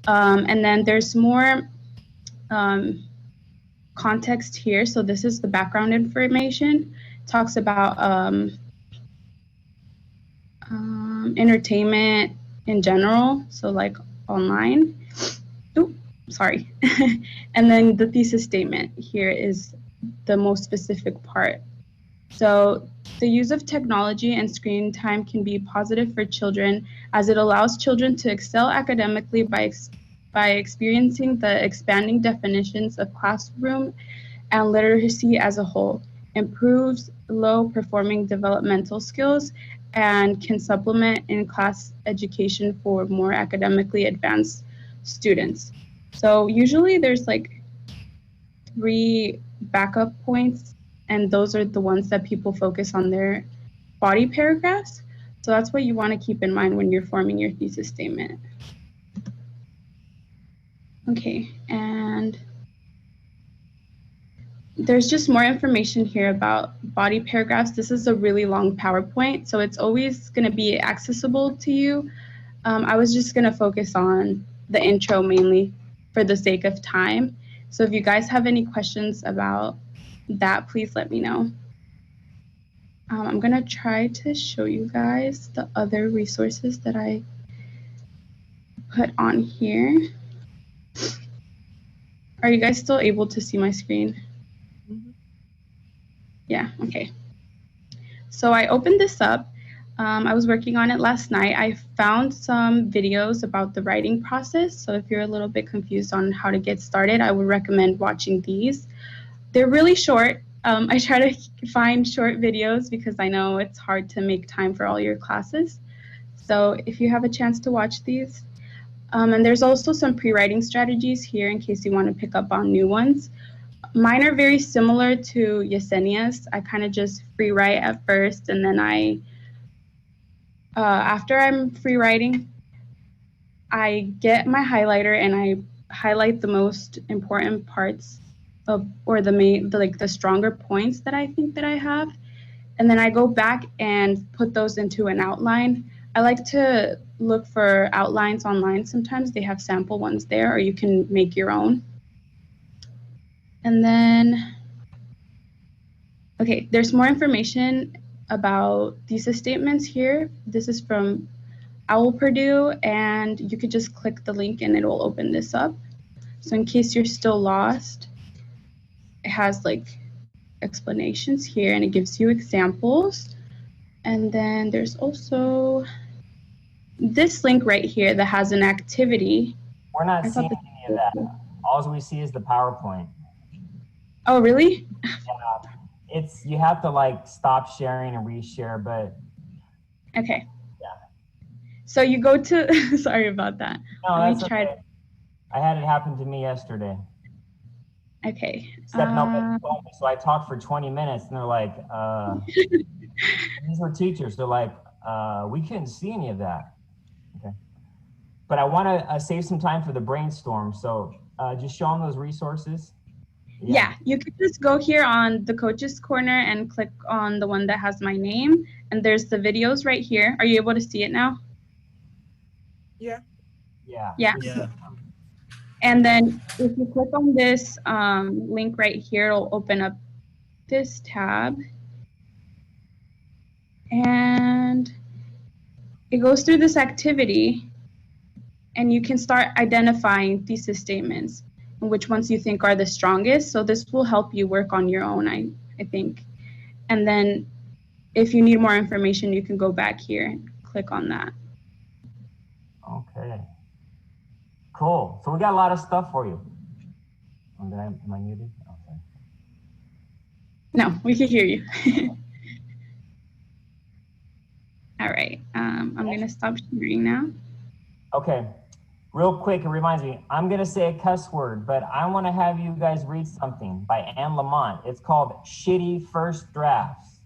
And then there's more context here. So this is the background information. Talks about entertainment in general, so like online. Ooh, sorry. And then the thesis statement here is the most specific part. So the use of technology and screen time can be positive for children as it allows children to excel academically by experiencing the expanding definitions of classroom and literacy as a whole, improves low-performing developmental skills, and can supplement in-class education for more academically advanced students. So usually there's like 3 backup points, and those are the ones that people focus on their body paragraphs. So that's what you want to keep in mind when you're forming your thesis statement. Okay, and there's just more information here about body paragraphs. This is a really long PowerPoint, so it's always going to be accessible to you. I was just going to focus on the intro mainly for the sake of time. So if you guys have any questions about that, please let me know. I'm going to try to show you guys the other resources that I put on here. Are you guys still able to see my screen? Yeah, okay. So I opened this up. I was working on it last night. I found some videos about the writing process. So if you're a little bit confused on how to get started, I would recommend watching these. They're really short. I try to find short videos because I know it's hard to make time for all your classes. So if you have a chance to watch these. And there's also some pre-writing strategies here in case you want to pick up on new ones. Mine are very similar to Yesenia's. I kind of just free write at first, and then after I'm free writing, I get my highlighter and I highlight the most important parts of, or the stronger points that I think that I have, and then I go back and put those into an outline. I like to look for outlines online. Sometimes they have sample ones there, or you can make your own. And then, okay, there's more information about thesis statements here. This is from OWL Purdue, and you could just click the link and it will open this up. So in case you're still lost, it has like explanations here and it gives you examples. And then there's also this link right here that has an activity. We're not seeing any of that. All we see is the PowerPoint. Oh, really? Yeah, you have to like stop sharing and reshare, but. Okay. Yeah. So you go to, sorry about that. No, that's okay. I had it happen to me yesterday. Okay. Except nobody told me, so I talked for 20 minutes and they're like, these were teachers. They're like, we couldn't see any of that. Okay. But I want to save some time for the brainstorm. So just show them those resources. Yeah, you can just go here on the Coach's Corner and click on the one that has my name. And there's the videos right here. Are you able to see it now? Yeah. Yeah. Yeah. Yeah. And then if you click on this link right here, it'll open up this tab. And it goes through this activity. And you can start identifying thesis statements and which ones you think are the strongest. So this will help you work on your own, I think. And then if you need more information, you can go back here and click on that. Okay. Cool. So we got a lot of stuff for you. Am I muted? Okay. No, we can hear you. All right. I'm going to stop sharing now. Okay. Real quick, it reminds me, I'm going to say a cuss word, but I want to have you guys read something by Anne Lamott. It's called Shitty First Drafts.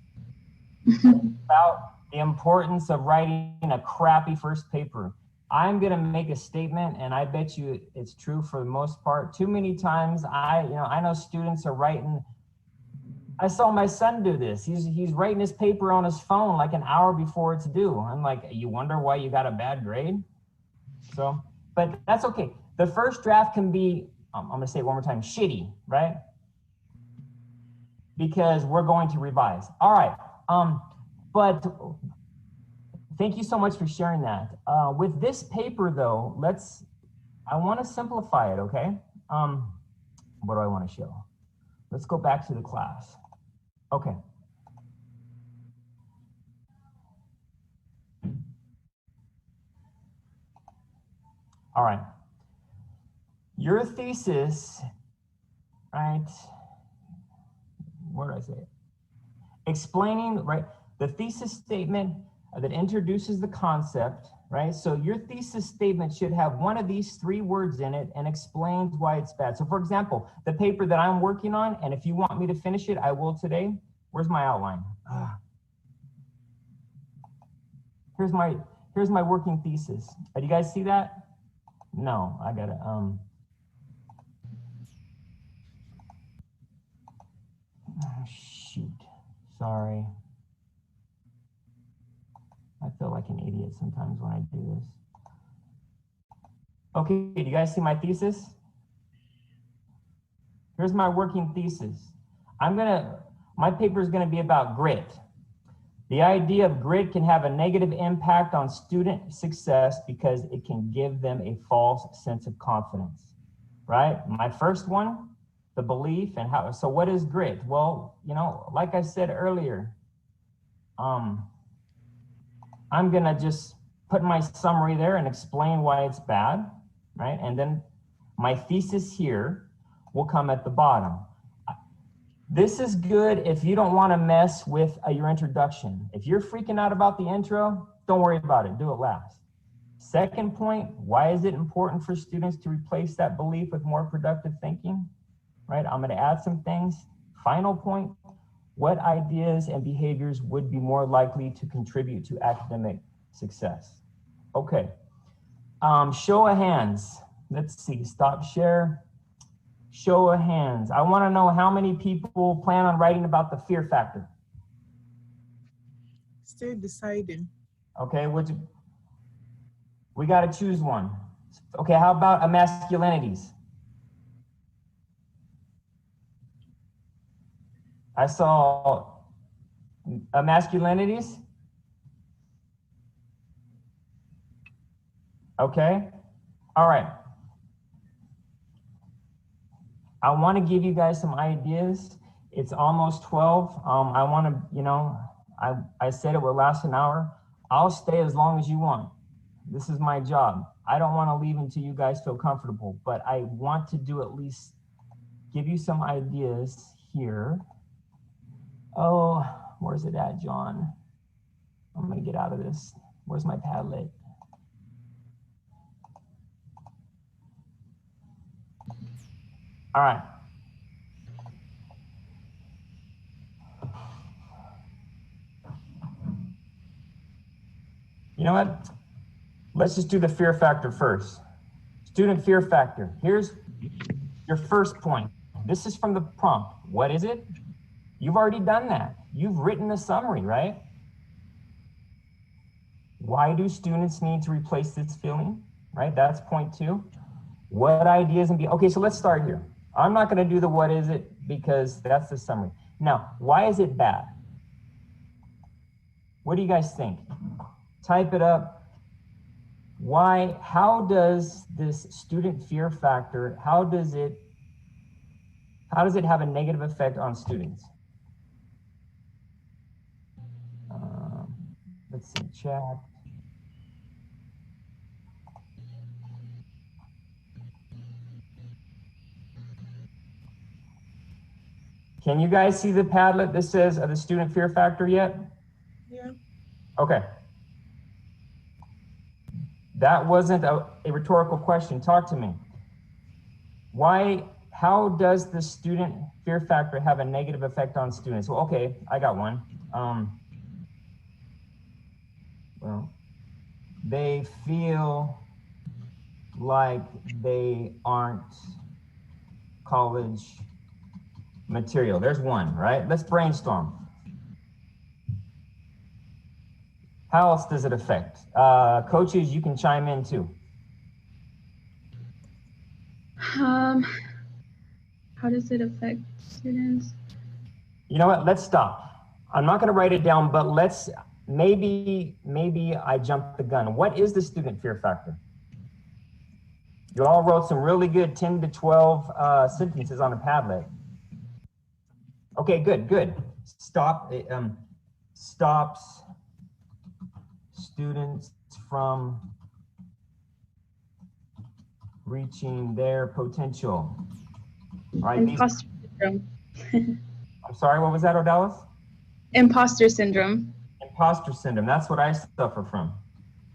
It's about the importance of writing a crappy first paper. I'm gonna make a statement, and I bet you it's true for the most part. Too many times, I know students are writing. I saw my son do this. He's writing his paper on his phone like an hour before it's due. I'm like, you wonder why you got a bad grade? So, but that's okay. The first draft can be, I'm gonna say it one more time, shitty, right? Because we're going to revise. All right, but thank you so much for sharing that. With this paper though, I wanna simplify it, okay? What do I wanna show? Let's go back to the class. Okay. All right. Your thesis, right? Where did I say it? Explaining, right? The thesis statement that introduces the concept, right? So your thesis statement should have one of these 3 words in it and explains why it's bad. So for example, the paper that I'm working on, and if you want me to finish it, I will today. Where's my outline? Here's my working thesis. Do you guys see that? No, I gotta, oh, shoot, sorry. I feel like an idiot sometimes when I do this. Okay, do you guys see my thesis? Here's my working thesis. My paper is gonna be about grit. The idea of grit can have a negative impact on student success because it can give them a false sense of confidence, right? My first one, the belief and how, so what is grit? Well, like I said earlier, I'm gonna just put my summary there and explain why it's bad, right? And then my thesis here will come at the bottom. This is good if you don't wanna mess with your introduction. If you're freaking out about the intro, don't worry about it, do it last. Second point, why is it important for students to replace that belief with more productive thinking, right? I'm gonna add some things. Final point, what ideas and behaviors would be more likely to contribute to academic success? Okay, show of hands. Let's see, stop share. Show of hands. I wanna know how many people plan on writing about the fear factor. Still deciding. Okay, we gotta choose one. Okay, how about masculinities? I saw masculinities. Okay, all right. I want to give you guys some ideas. It's almost 12. I want to, I said it would last an hour. I'll stay as long as you want. This is my job. I don't want to leave until you guys feel comfortable, but I want to do at least give you some ideas here. Oh, where's it at, John? I'm gonna get out of this. Where's my Padlet? All right. You know what? Let's just do the fear factor first. Student fear factor. Here's your first point. This is from the prompt. What is it? You've already done that. You've written the summary, right? Why do students need to replace this feeling, right? That's point 2. What ideas and okay, so let's start here. I'm not gonna do the what is it because that's the summary. Now, why is it bad? What do you guys think? Type it up. Why, how does this student fear factor, how does it have a negative effect on students? Let's see, chat. Can you guys see the Padlet that says the student fear factor yet? Yeah. Okay. That wasn't a rhetorical question. Talk to me. How does the student fear factor have a negative effect on students? Well, okay, I got one. Well, they feel like they aren't college material. There's one, right? Let's brainstorm. How else does it affect? Coaches, you can chime in too. How does it affect students? You know what? Let's stop. I'm not going to write it down, but let's maybe I jumped the gun. What is the student fear factor? You all wrote some really good 10 to 12 sentences on a Padlet. Okay, good. Stops students from reaching their potential. All right. Imposter syndrome. I'm sorry, what was that, Odalis? Imposter syndrome. Imposter syndrome. That's what I suffer from.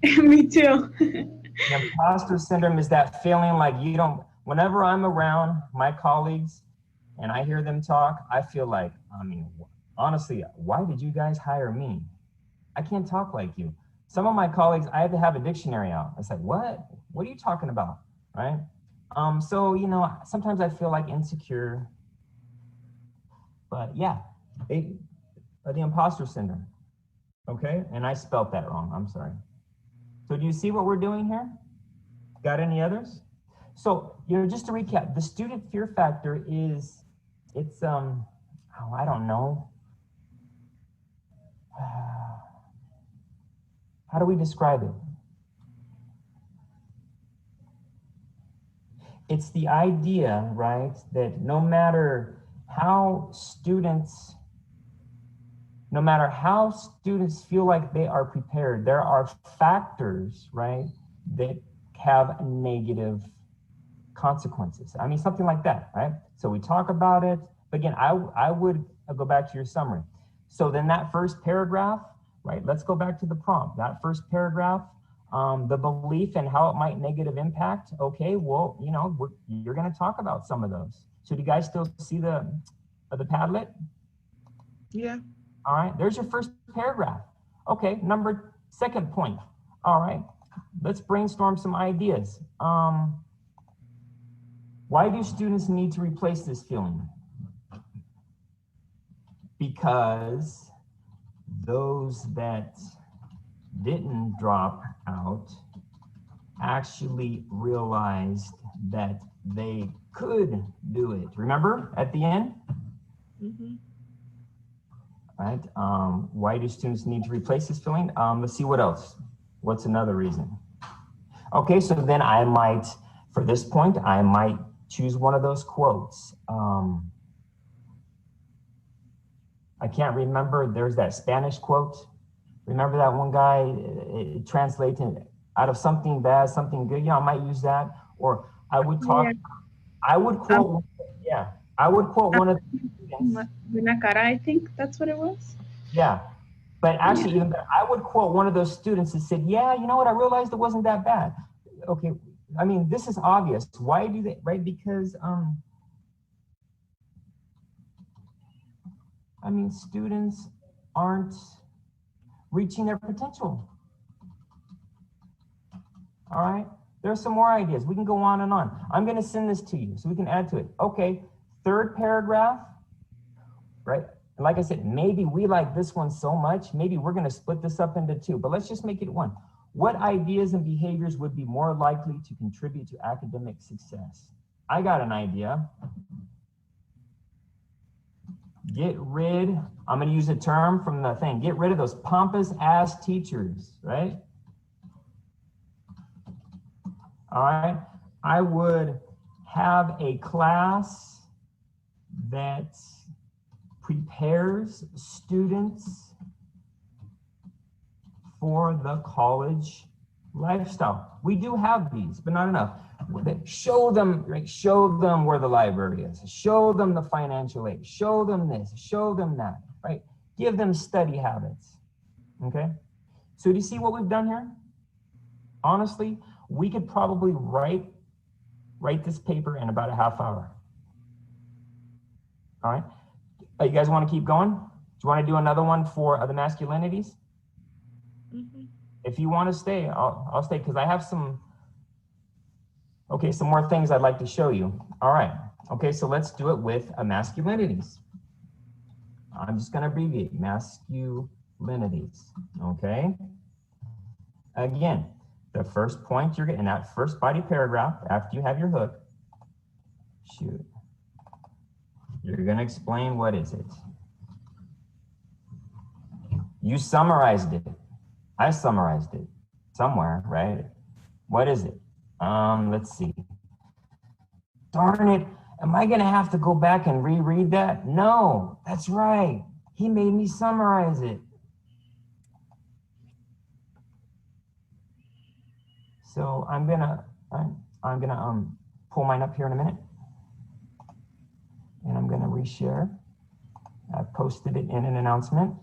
Me too. The imposter syndrome is that feeling like you don't, whenever I'm around my colleagues and I hear them talk, I feel like, I mean, honestly, why did you guys hire me? I can't talk like you. Some of my colleagues, I had to have a dictionary out. I said, what? What are you talking about? Right? So, you know, sometimes I feel like insecure, but yeah, the imposter syndrome. Okay, and I spelt that wrong, I'm sorry. So do you see what we're doing here? Got any others? So, you know, just to recap, the student fear factor is, it's, I don't know. How do we describe it? It's the idea, right, that no matter how students feel like they are prepared, there are factors, right, that have negative consequences. I mean, something like that, right? So we talk about it. But again, I would go back to your summary. So then that first paragraph, right? Let's go back to the prompt. That first paragraph, the belief and how it might negative impact. Okay, well, you know, you're going to talk about some of those. So do you guys still see the Padlet? Yeah. All right, there's your first paragraph. Okay, second point. All right, let's brainstorm some ideas. Why do students need to replace this feeling? Because those that didn't drop out actually realized that they could do it. Remember at the end? Mm-hmm. Right? Why do students need to replace this feeling? Let's see what else. What's another reason? Okay, so then I might, for this point, I might choose one of those quotes. I can't remember, there's that Spanish quote. Remember that one guy, it translates out of something bad, something good. You know, I might use that. Or I would talk, I would quote, I would quote one of the students. Una cara, I think that's what it was. Yeah, but actually, even better, I would quote one of those students that said, yeah, you know what, I realized it wasn't that bad. Okay, I mean, this is obvious. Why do they, right? Because, I mean, students aren't reaching their potential. All right, there's some more ideas. We can go on and on. I'm gonna send this to you so we can add to it. Okay, third paragraph, right? Like I said, maybe we like this one so much, maybe we're gonna split this up into two, but let's just make it one. What ideas and behaviors would be more likely to contribute to academic success? I got an idea. Get rid, I'm gonna use a term from the thing, get rid of those pompous ass teachers, right? All right, I would have a class that prepares students for the college lifestyle. We do have these, but not enough. Show them, right? Show them where the library is. Show them the financial aid. Show them this. Show them that. Right? Give them study habits. Okay. So do you see what we've done here? Honestly, we could probably write this paper in about a half hour. All right. You guys want to keep going? Do you want to do another one for the masculinities? Mm-hmm. if you want to stay, I'll stay because I have some more things I'd like to show you. All right. Okay, so let's do it with masculinities. I'm just going to abbreviate masculinities. Okay. Again, the first point you're getting in that first body paragraph after you have your hook, you're going to explain what is it. You summarized it. I summarized it somewhere, right? What is it? Let's see. Darn it. Am I going to have to go back and reread that? No, that's right. He made me summarize it. So I'm gonna pull mine up here in a minute, and I'm gonna reshare. I posted it in an announcement.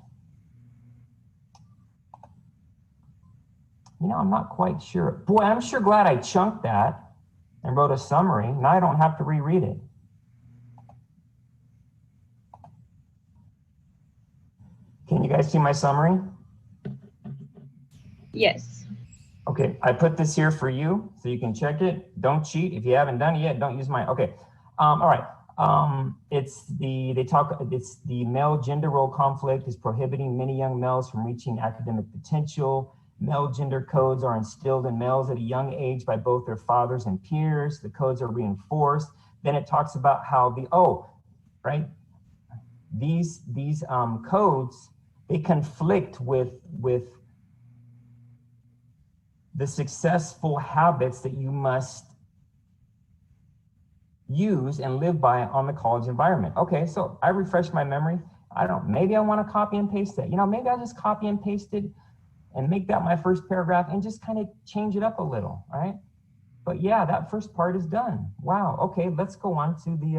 You know, I'm not quite sure. Boy, I'm sure glad I chunked that and wrote a summary. Now I don't have to reread it. Can you guys see my summary? Yes. Okay, I put this here for you so you can check it. Don't cheat. If you haven't done it yet, don't use mine. Okay, all right. It's the male gender role conflict is prohibiting many young males from reaching academic potential. Male gender codes are instilled in males at a young age by both their fathers and peers. The codes are reinforced. Then it talks about how these codes, they conflict with the successful habits that you must use and live by on the college environment. Okay, so I refreshed my memory. Maybe I want to copy and paste it. You know, maybe I'll just copy and paste it and make that my first paragraph and just kind of change it up a little, right? But yeah, that first part is done. Wow, okay, let's go on to the,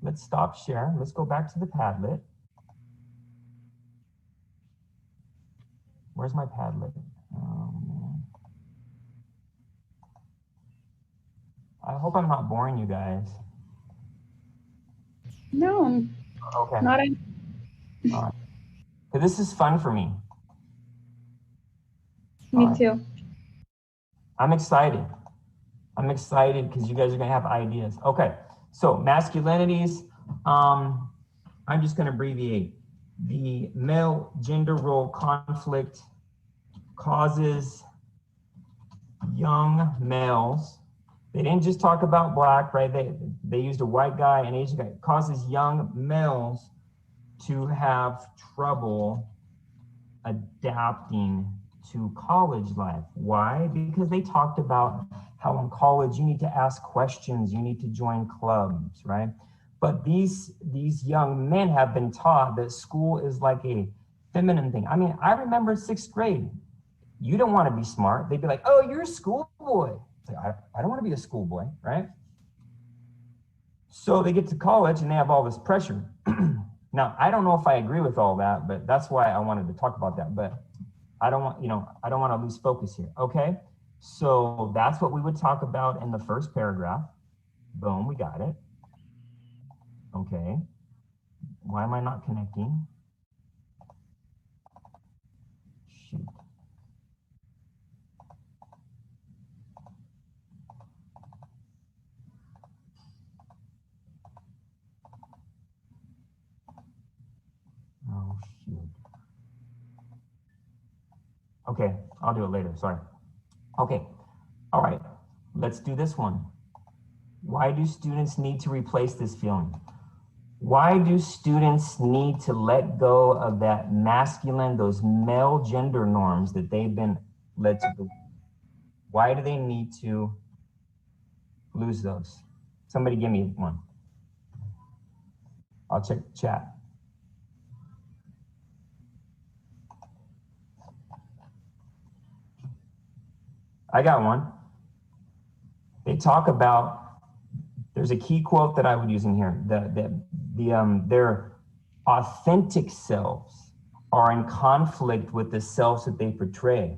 let's stop share. Let's go back to the Padlet. Where's my Padlet? Oh, man. I hope I'm not boring you guys. No, Okay. not a, All right. So this is fun for me. me Alright. too. I'm excited. I'm excited because you guys are gonna have ideas. Okay, so masculinities, I'm just gonna abbreviate. The male gender role conflict causes young males, they didn't just talk about black, right? They used a white guy and Asian guy. Causes young males to have trouble adapting to college life. Why? Because they talked about how in college you need to ask questions, you need to join clubs, right? But these young men have been taught that school is like a feminine thing. I mean, I remember 6th grade. You don't want to be smart. They'd be like, oh, you're a schoolboy. I don't want to be a schoolboy, right? So they get to college and they have all this pressure. Now, I don't know if I agree with all that, but that's why I wanted to talk about that. But I don't want to lose focus here. Okay. So that's what we would talk about in the first paragraph. Boom, we got it. Okay. Why am I not connecting? Shoot. Oh, shoot. Okay, I'll do it later, sorry. Okay, all right, let's do this one. Why do students need to replace this feeling? Why do students need to let go of that masculine, those male gender norms that they've been led to believe? Why do they need to lose those? Somebody give me one. I'll check the chat. I got one. They talk about, there's a key quote that I would use in here, their authentic selves are in conflict with the selves that they portray.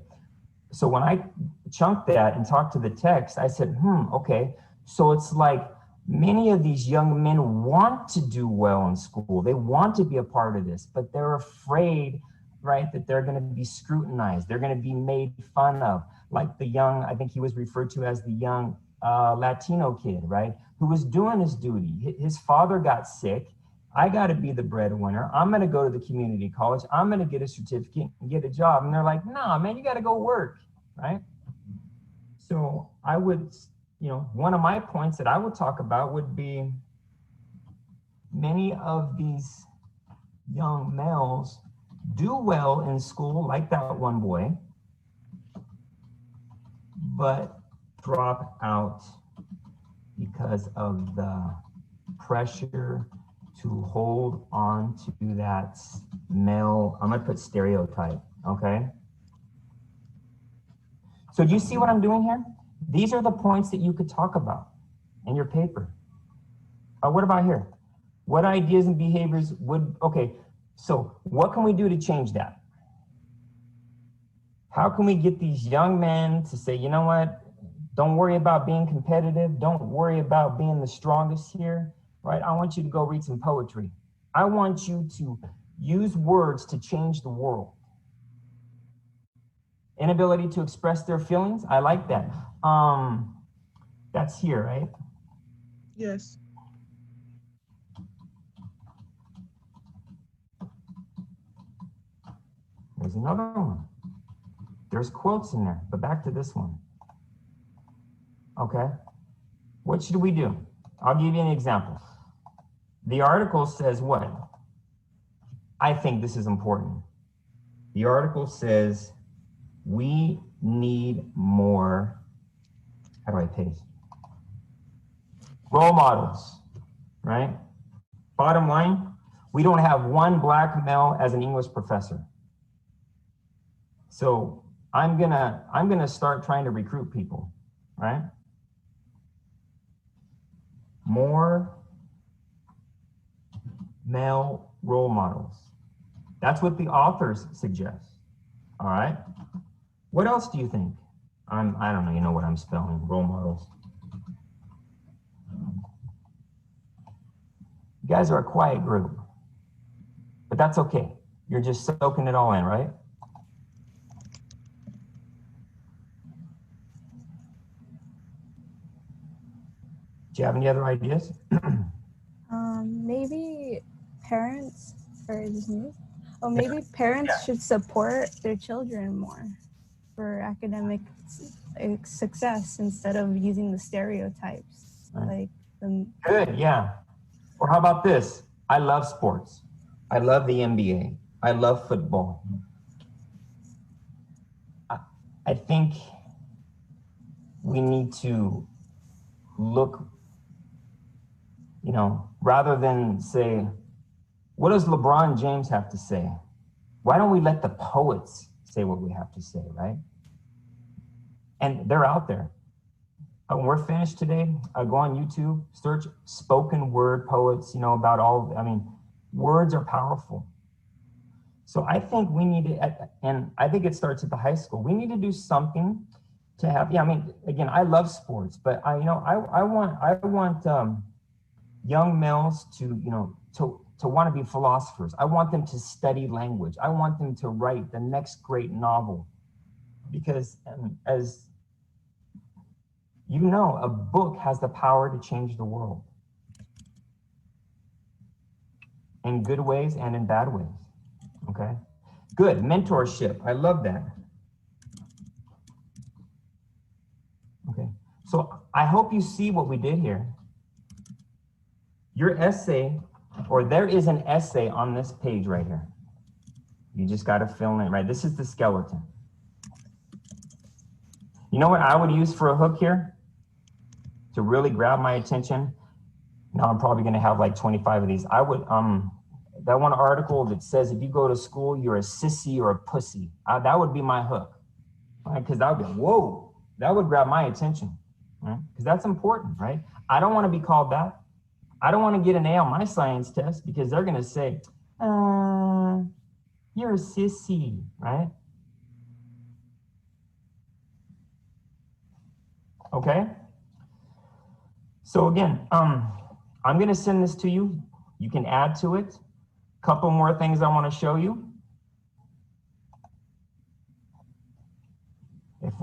So when I chunked that and talked to the text, I said, okay. So it's like many of these young men want to do well in school. They want to be a part of this, but they're afraid right, that they're going to be scrutinized. They're going to be made fun of. Like the young, I think he was referred to as the young Latino kid, right, who was doing his duty. His father got sick. I got to be the breadwinner. I'm going to go to the community college. I'm going to get a certificate and get a job. And they're like, nah, man, you got to go work, right? So I would, one of my points that I would talk about would be many of these young males do well in school, like that one boy, but drop out because of the pressure to hold on to that male, I'm gonna put stereotype, okay? So do you see what I'm doing here? These are the points that you could talk about in your paper. What about here? What ideas and behaviors okay, so what can we do to change that? How can we get these young men to say, you know what? Don't worry about being competitive. Don't worry about being the strongest here, right? I want you to go read some poetry. I want you to use words to change the world. Inability to express their feelings. I like that. That's here, right? Yes. There's another one. There's quotes in there, but back to this one. Okay. What should we do? I'll give you an example. The article says what? I think this is important. The article says we need more, how do I paste? Role models, right? Bottom line, we don't have one black male as an English professor. So I'm gonna start trying to recruit people, right? More male role models. That's what the authors suggest. All right. What else do you think? I don't know. You know what I'm spelling? Role models. You guys are a quiet group, but that's okay. You're just soaking it all in, right? Do you have any other ideas? Maybe parents, or is this me? Oh, maybe parents should support their children more for academic success instead of using the stereotypes. Right. Like Good, yeah. Or how about this? I love sports. I love the NBA. I love football. I think we need to look, rather than say, what does LeBron James have to say? Why don't we let the poets say what we have to say, right? And they're out there. When we're finished today, go on YouTube, search spoken word poets, about words are powerful. So I think we need to, and I think it starts at the high school. We need to do something to have, again, I love sports, but I want young males to want to be philosophers. I want them to study language. I want them to write the next great novel, because as a book has the power to change the world in good ways and in bad ways. Okay, good. Mentorship. I love that. Okay, so I hope you see what we did here. Your essay, or there is an essay on this page right here. You just got to fill in, right? This is the skeleton. You know what I would use for a hook here to really grab my attention? Now I'm probably going to have like 25 of these. I would, that one article that says if you go to school, you're a sissy or a pussy. That would be my hook, right? Because that would be, whoa, that would grab my attention, right? Because that's important, right? I don't want to be called that. I don't want to get an A on my science test because they're going to say, you're a sissy, right? Okay. So again, I'm going to send this to you. You can add to it. Couple more things I want to show you.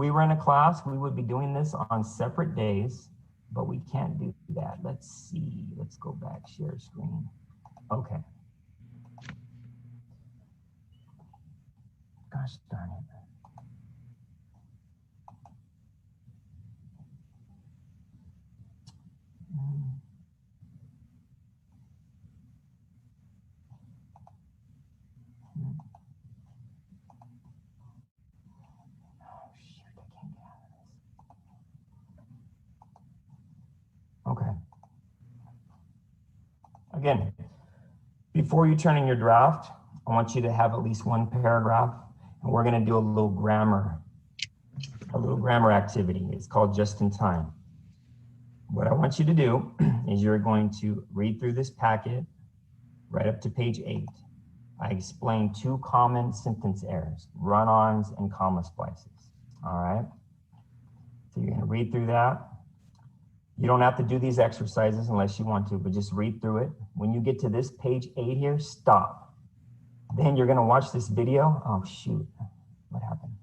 we were in a class, we would be doing this on separate days, but we can't do that. Let's see, let's go back, share screen. Okay. Gosh darn it. Oh, shoot, I can't get out of this. Okay. Again, before you turn in your draft, I want you to have at least one paragraph, and we're going to do a little grammar activity. It's called Just in Time. What I want you to do is you're going to read through this packet right up to page 8. I explain 2 common sentence errors, run-ons and comma splices. All right. So you're going to read through that. You don't have to do these exercises unless you want to, but just read through it. When you get to this page 8 here, stop. Then you're going to watch this video. Oh, shoot. What happened?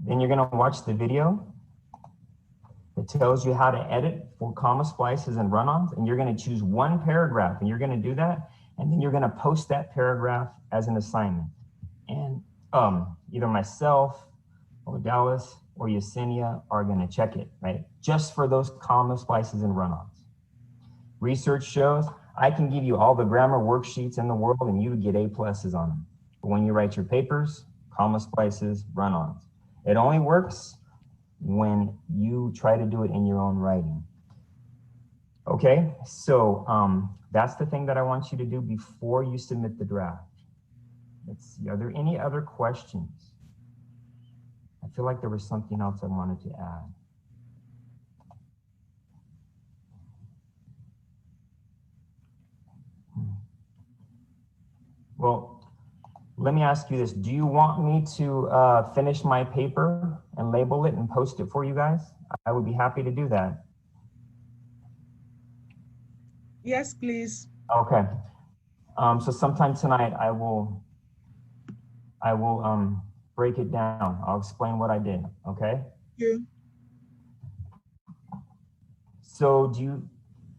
Then you're going to watch the video that tells you how to edit for comma splices and run-ons, and you're going to choose one paragraph, and you're going to do that, and then you're going to post that paragraph as an assignment. And either myself or Dallas or Yesenia are going to check it, right? Just for those comma splices and run-ons. Research shows I can give you all the grammar worksheets in the world and you would get A+ on them. But when you write your papers, comma splices, run-ons. It only works when you try to do it in your own writing. Okay, so that's the thing that I want you to do before you submit the draft. Let's see, are there any other questions? I feel like there was something else I wanted to add. Well, let me ask you this. Do you want me to finish my paper and label it and post it for you guys? I would be happy to do that. Yes, please. Okay. So sometime tonight I will break it down. I'll explain what I did, okay? You. So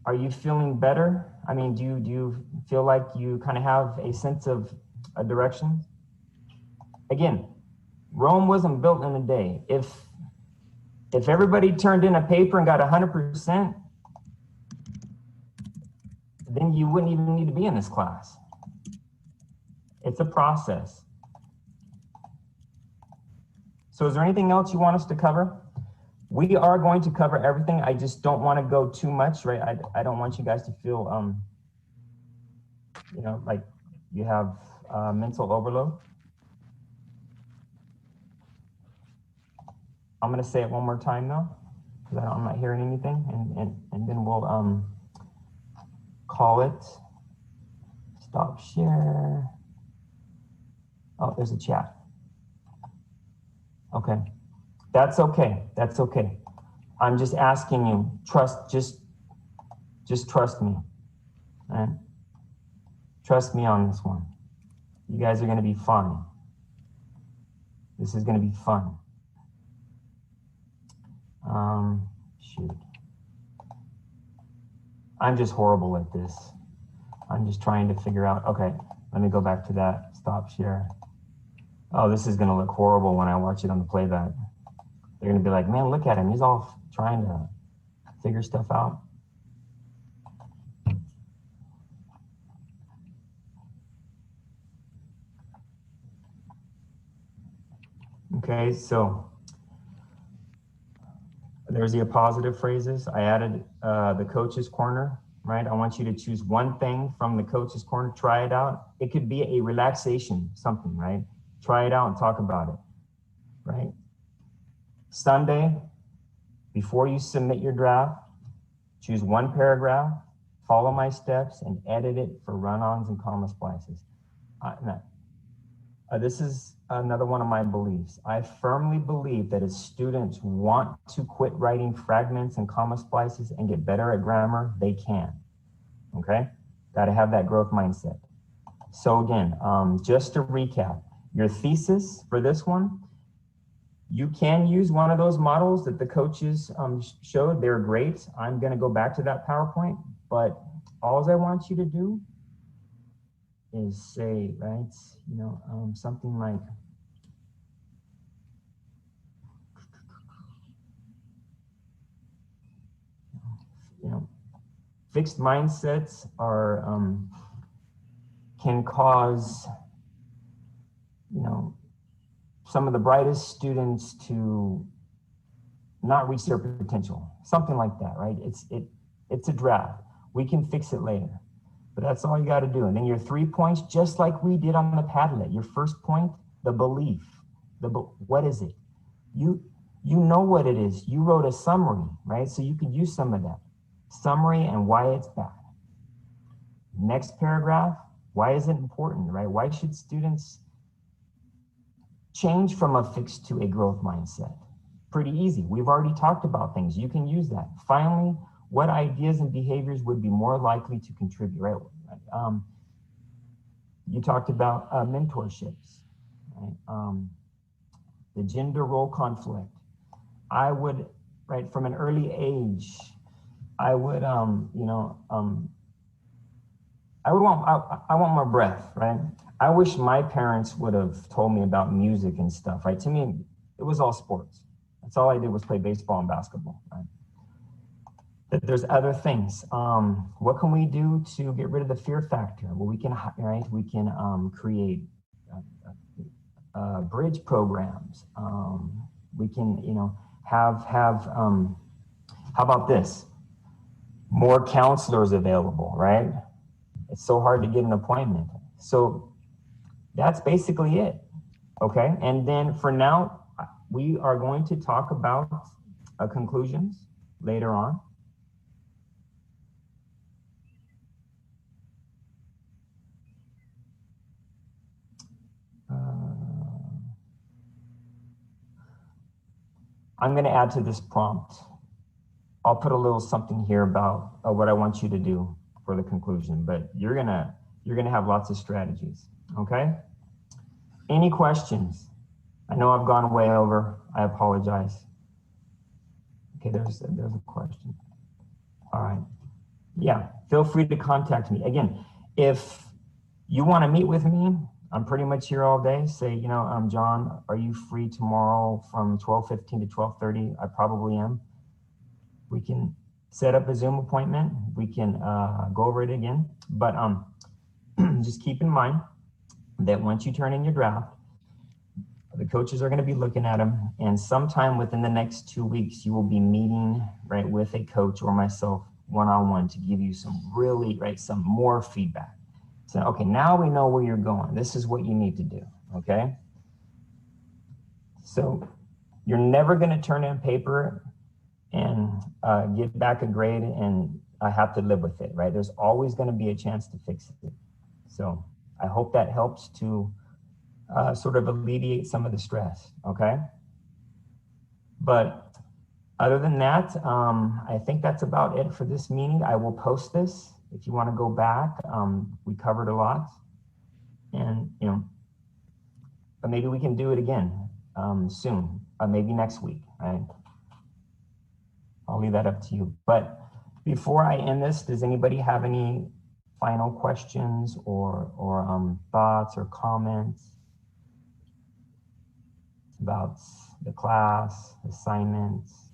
are you feeling better? I mean, do you feel like you kind of have a sense of a direction? Again, Rome wasn't built in a day. If everybody turned in a paper and got 100%, then you wouldn't even need to be in this class. It's a process. So is there anything else you want us to cover? We are going to cover everything. I just don't want to go too much, right? I don't want you guys to feel, like you have mental overload. I'm going to say it one more time though, because I'm not hearing anything, and then we'll call it stop share. Oh, there's a chat. Okay, that's okay. That's okay. I'm just asking you, just trust me. Right? Trust me on this one. You guys are going to be fine. This is going to be fun. Shoot. I'm just horrible at this. I'm just trying to figure out, okay, let me go back to that, stop share. Oh, this is gonna look horrible when I watch it on the playback. They're gonna be like, man, look at him. He's all trying to figure stuff out. Okay, so there's the positive phrases. I added the coach's corner, right? I want you to choose one thing from the coach's corner, try it out. It could be a relaxation, something, right? Try it out and talk about it, right? Sunday, before you submit your draft, choose one paragraph, follow my steps, and edit it for run-ons and comma splices. This is another one of my beliefs. I firmly believe that if students want to quit writing fragments and comma splices and get better at grammar, they can, okay? Got to have that growth mindset. So again, just to recap, Your thesis for this one, you can use one of those models that the coaches showed. They're great. I'm going to go back to that PowerPoint, but all I want you to do is say, right, something like, fixed mindsets are can cause some of the brightest students to not reach their potential, something like that, right? It's a draft. We can fix it later, but that's all you got to do. And then your 3 points, just like we did on the Padlet. Your first point, the belief. What is it? You know what it is. You wrote a summary, right? So you could use some of that summary and why it's bad. Next paragraph, why is it important, right? Why should students change from a fixed to a growth mindset? Pretty easy. We've already talked about things. You can use that. Finally, what ideas and behaviors would be more likely to contribute, right? You talked about mentorships, right? The gender role conflict. I would, right, from an early age, I would, I want more breath, right? I wish my parents would have told me about music and stuff, right? To me, it was all sports. That's all I did was play baseball and basketball, right? But there's other things. What can we do to get rid of the fear factor? Well, we can, right? We can create bridge programs. We can, have, how about this? More counselors available, right? It's so hard to get an appointment. So that's basically it, okay? And then for now, we are going to talk about conclusions later on. I'm gonna add to this prompt. I'll put a little something here about what I want you to do for the conclusion, but you're gonna have lots of strategies, okay? Any questions? I know I've gone way over, I apologize. Okay, there's a question. All right, yeah, feel free to contact me. Again, if you wanna meet with me, I'm pretty much here all day. Say, John, are you free tomorrow from 12:15 to 12:30? I probably am. We can set up a Zoom appointment. We can go over it again. But just keep in mind that once you turn in your draft, the coaches are going to be looking at them. And sometime within the next 2 weeks, you will be meeting right with a coach or myself one-on-one to give you some really, some more feedback. So, okay, now we know where you're going. This is what you need to do, okay? So you're never going to turn in paper and get back a grade and I have to live with it, right? There's always going to be a chance to fix it. So I hope that helps to sort of alleviate some of the stress, okay? But other than that, I think that's about it for this meeting. I will post this if you want to go back. We covered a lot and, but maybe we can do it again soon, maybe next week, right? I'll leave that up to you. But before I end this, does anybody have any final questions or thoughts or comments about the class, assignments?